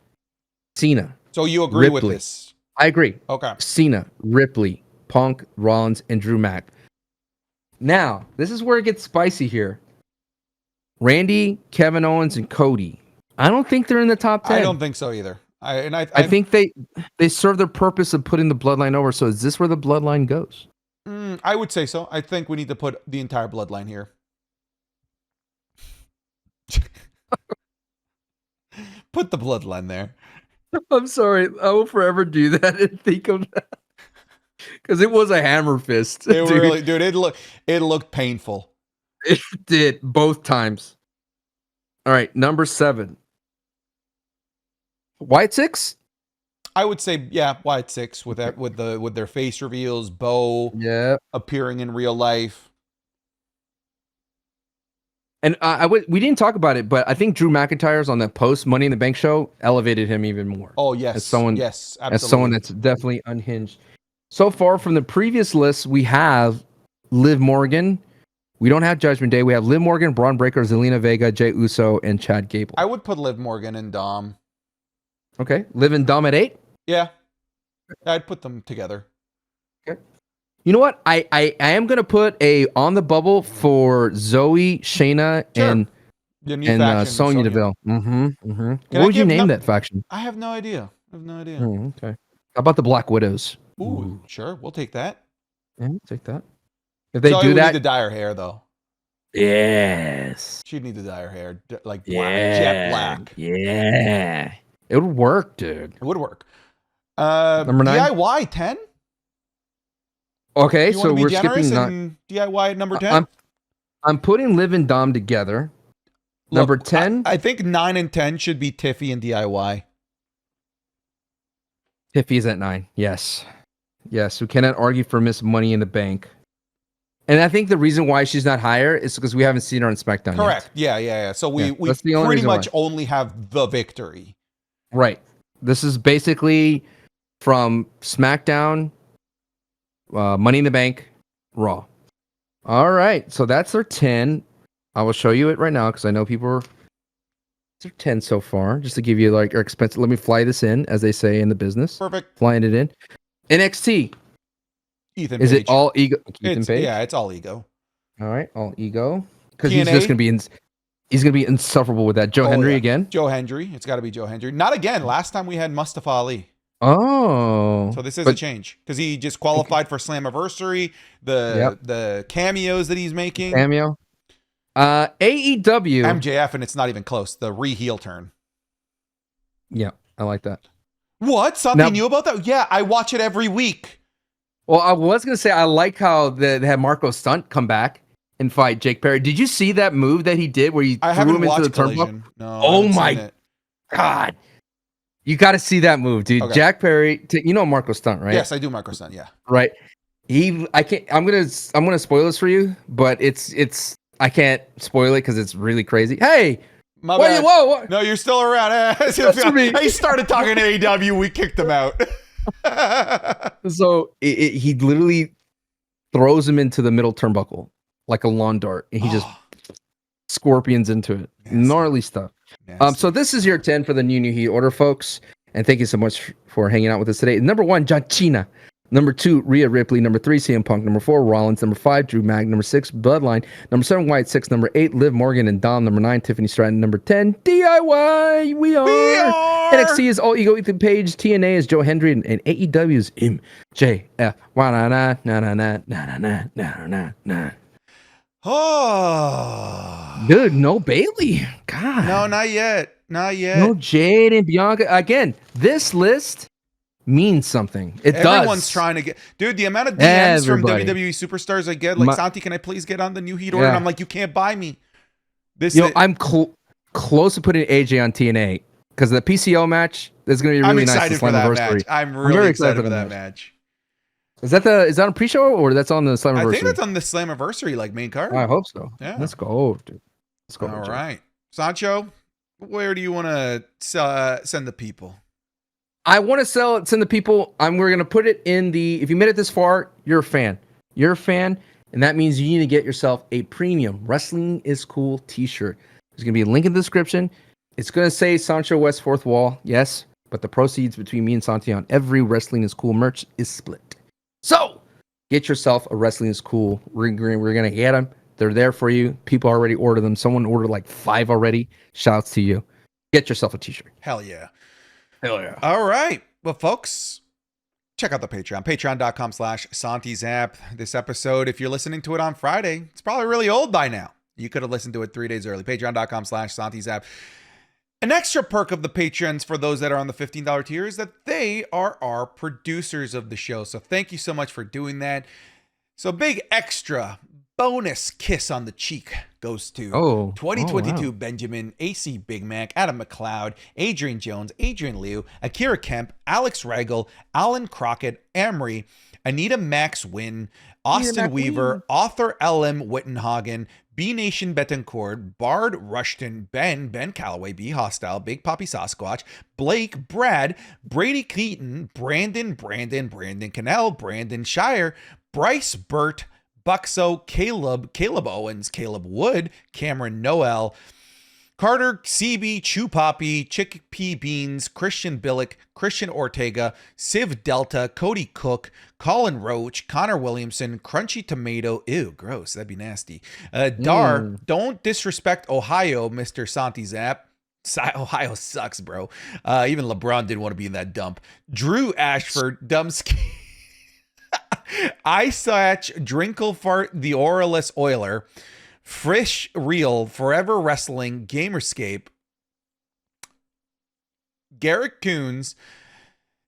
Cena. So you agree with this? I agree. Okay. Cena, Ripley, Punk, Rollins, and Drew Mack. Now, this is where it gets spicy here. Randy, Kevin Owens, and Cody. I don't think they're in the top 10. I don't think so either. I think they serve their purpose of putting the bloodline over. So is this where the bloodline goes? I would say so. I think we need to put the entire bloodline here. Put the bloodline there. I'm sorry. I will forever do that and think of that. Because it was a hammer fist. It looked painful. It did both times. All right, number 7. Wyatt 6? I would say, yeah, Wyatt 6 with that, with their face reveals, Bo appearing in real life. And we didn't talk about it, but I think Drew McIntyre's on that post Money in the Bank show elevated him even more. Oh yes, absolutely. Yes, absolutely. As someone that's definitely unhinged. So far from the previous list, we have Liv Morgan. We don't have Judgment Day. We have Liv Morgan, Braun Breaker, Zelina Vega, Jey Uso, and Chad Gable. I would put Liv Morgan and Dom. Okay. Liv and Dom at 8? Yeah. I'd put them together. Okay. You know what? I am going to put a on the bubble for Zoe, Shayna, Sure. and Sonya Deville. What would you name that faction? I have no idea. Okay. How about the Black Widows? Ooh, sure. We'll take that. Yeah, we'll take that. If they Zoe do would that, need to dye her hair, though. yes. She'd need to dye her hair like black, jet black. Yeah. It would work, dude. It would work. Number 9? DIY 10? Okay, You so we're skipping DIY at number 10? I'm putting Liv and Dom together. Look, number 10? I think 9 and 10 should be Tiffy and DIY. Tiffy's at 9. Yes. Yes, we cannot argue for Miss Money in the Bank. And I think the reason why she's not higher is because we haven't seen her on SmackDown Correct. yet. Yeah. So we the pretty much only have the victory. Right. This is basically from SmackDown, Money in the Bank, Raw. All right. So that's their 10. I will show you it right now because I know people are... They're 10 so far, just to give you like our expense. Let me fly this in, as they say in the business. Perfect. Flying it in. NXT. Ethan Is Page. it all ego? Ethan Page? Yeah, it's all ego. All right, all ego. Because he's just gonna be he's gonna be insufferable with that. Joe Hendry again. Joe Hendry. It's got to be Joe Hendry. Not again. Last time we had Mustafa Ali. Oh. So this is a change because he just qualified for Slammiversary. The cameos that he's making. Cameo. AEW. MJF, and it's not even close. The re-heel turn. Yeah, I like that. What? Something new about that? Yeah, I watch it every week. Well, I was going to say, I like how they had Marco Stunt come back and fight Jake Perry. Did you see that move that he did where he threw him into the turnbuckle? No, oh my God. You got to see that move, dude. Okay. Jack Perry, you know Marco Stunt, right? Yes, I do Marco Stunt, yeah. Right. I'm going to spoil this for you, but I can't spoil it because it's really crazy. Hey, whoa. No, you're still around. He started talking to AEW. We kicked him out. So he literally throws him into the middle turnbuckle like a lawn dart, and he just scorpions into it. Nasty. Gnarly stuff. Nasty. So this is your 10 for the new Heat order, folks. And thank you so much for hanging out with us today. Number 1, John Cena. Number 2, Rhea Ripley. Number 3, CM Punk. Number 4, Rollins. Number 5, Drew Mag. Number 6, Bloodline. Number 7, Wyatt. 6. Number 8, Liv Morgan and Dom. Number 9, Tiffany Stratton. Number 10, DIY. We are. NXT is all ego. Ethan Page. TNA is Joe Hendry, and AEW is MJF. Oh, dude, no Bailey. God, no, not yet. No Jade and Bianca. Again, this list means something. Everyone's trying to get, dude, the amount of DMs from WWE superstars I get, like, Santi, can I please get on the new Heat order? And I'm like, you can't buy me. I'm close to putting AJ on TNA because the PCO match is going to be really nice. I'm excited for that match. I'm really excited for that match. Is that on pre-show or that's on the Slammiversary? I think that's on the Slammiversary, like main card. I hope so. Yeah. Let's go, dude. Let's go. All right, Sancho, where do you want to send the people? I want to send the people. We're going to put it in the, if you made it this far, you're a fan. You're a fan, and that means you need to get yourself a premium Wrestling is Cool t-shirt. There's going to be a link in the description. It's going to say Sancho West Fourth Wall, yes, but the proceeds between me and Santi on every Wrestling is Cool merch is split. So, get yourself a Wrestling is Cool. We're going to get them. They're there for you. People already ordered them. Someone ordered like 5 already. Shouts to you. Get yourself a t-shirt. Hell yeah. Hell yeah. All right. Well, folks, check out the Patreon. Patreon.com/SantiZap. This episode, if you're listening to it on Friday, it's probably really old by now. You could have listened to it 3 days early. Patreon.com/SantiZap. An extra perk of the patrons for those that are on the $15 tier is that they are our producers of the show. So thank you so much for doing that. So big extra bonus kiss on the cheek goes to 2022 Benjamin, AC Big Mac, Adam McLeod, Adrian Jones, Adrian Liu, Akira Kemp, Alex Regal, Alan Crockett, Amory, Anita Max Wynn, Austin Weaver, Author LM Wittenhagen, B Nation Betancourt, Bard Rushton, Ben Calloway, B Hostile, Big Poppy Sasquatch, Blake, Brad, Brady Keaton, Brandon Cannell, Brandon Shire, Bryce Burt, Buxo, Caleb Owens, Caleb Wood, Cameron Noel, Carter, CB, Chew Poppy, Chickpea Beans, Christian Billick, Christian Ortega, Civ Delta, Cody Cook, Colin Roach, Connor Williamson, Crunchy Tomato, ew, gross, that'd be nasty. Don't disrespect Ohio, Mr. Santi Zap. Ohio sucks, bro. Even LeBron didn't want to be in that dump. Drew Ashford, Dumbski. Isatch, Drinklefart, the Oraless Oiler, Frisch Real, Forever Wrestling, Gamerscape, Garrett Coons,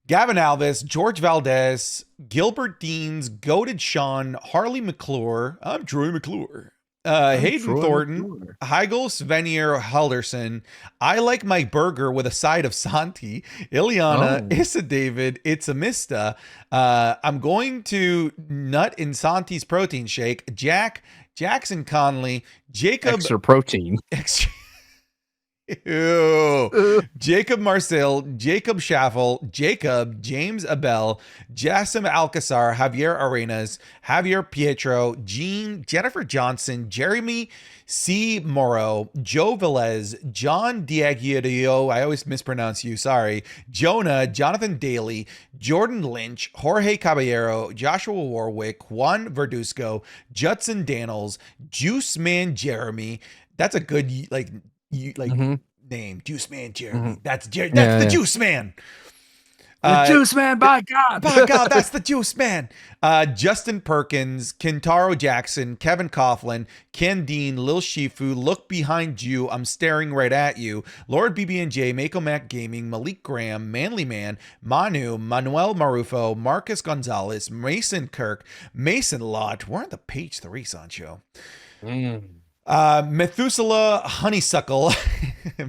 Gavin Alvis, George Valdez, Gilbert Deans, Goated Sean, Harley McClure, I'm Troy McClure, Hayden Thornton, Heigl Svenier Halderson, I Like My Burger with a Side of Santi, Ileana, Issa David, It's a Mista, I'm going to nut in Santi's protein shake, Jackson Conley, Jacob extra protein. Ew. Jacob Marcel, Jacob Schaffel, James Abel, Jassim Alcazar, Javier Arenas, Javier Pietro, Jennifer Johnson, Jeremy C. Morrow, Joe Velez, John Diaguidio, I always mispronounce you, sorry, Jonah, Jonathan Daly, Jordan Lynch, Jorge Caballero, Joshua Warwick, Juan Verduzco, Judson Daniels, Juice Man Jeremy. That's a good name, Juice Man Jeremy. That's the Juice Man. The Juice Man, by God. By God, that's the Juice Man. Justin Perkins, Kentaro Jackson, Kevin Coughlin, Ken Dean, Lil Shifu, Look Behind You, I'm Staring Right at You, Lord BB&J, Mako Mac Gaming, Malik Graham, Manly Man, Manu, Manuel Marufo, Marcus Gonzalez, Mason Kirk, Mason Lodge. We're on the page 3, Sancho. Methuselah Honeysuckle,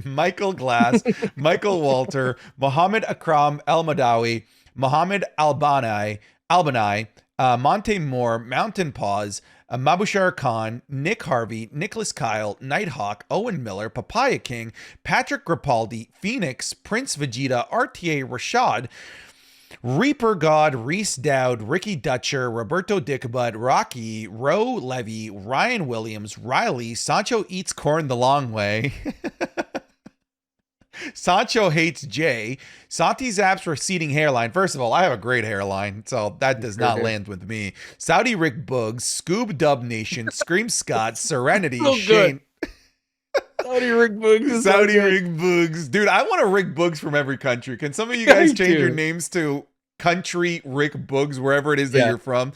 Michael Glass, Michael Walter, Mohammed Akram El Madawi, Mohammed Albanai, Monte Moore, Mountain Paws, Mabushar Khan, Nick Harvey, Nicholas Kyle, Nighthawk, Owen Miller, Papaya King, Patrick Grapaldi, Phoenix, Prince Vegeta, RTA Rashad, Reaper God, Reese Dowd, Ricky Dutcher, Roberto Dickbud, Rocky, Roe Levy, Ryan Williams, Riley, Sancho Eats Corn the Long Way, Sancho Hates Jay, Santi's Apps Receding Hairline. First of all, I have a great hairline, so that does not land with me. Saudi Rick Boogs, Scoob Dub Nation, Scream Scott, Serenity, Shane. Saudi Rick Boogs. Dude, I want a Rick Boogs from every country. Can some of you guys change your names to Country Rick Boogs, wherever it is that you're from?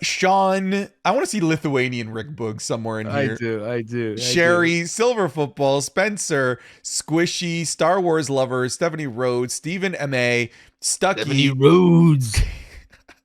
Sean, I want to see Lithuanian Rick Boogs somewhere in here. I do. Sherry, Silver Football, Spencer, Squishy, Star Wars Lover, Stephanie Rhodes, Stephen M.A., Stucky. Stephanie Rhodes.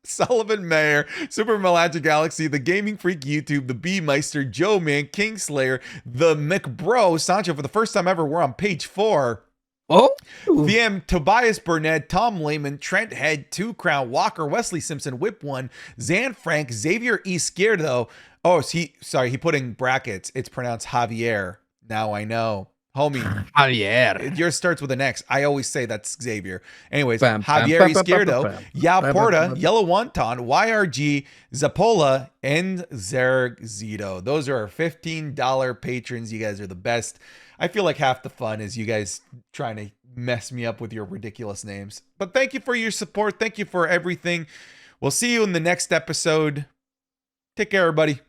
Sullivan Mayer, Super Malagic Galaxy, The Gaming Freak YouTube, The Bee Meister, Joe Man, Kingslayer, The McBro, Sancho. For the first time ever, we're on page 4. Oh, VM, Tobias Burnett, Tom Lehman, Trent Head, Two Crown, Walker, Wesley Simpson, Whip One, Zan Frank, Xavier Izquierdo. Oh, he put in brackets. It's pronounced Javier. Now I know. Homie, Javier. Yours starts with an X. I always say that's Xavier. Anyways, Javier Izquierdo, Ya Porta, Yellow Wonton, YRG, Zapola, and Zergzito. Those are our $15 patrons. You guys are the best. I feel like half the fun is you guys trying to mess me up with your ridiculous names. But thank you for your support. Thank you for everything. We'll see you in the next episode. Take care, everybody.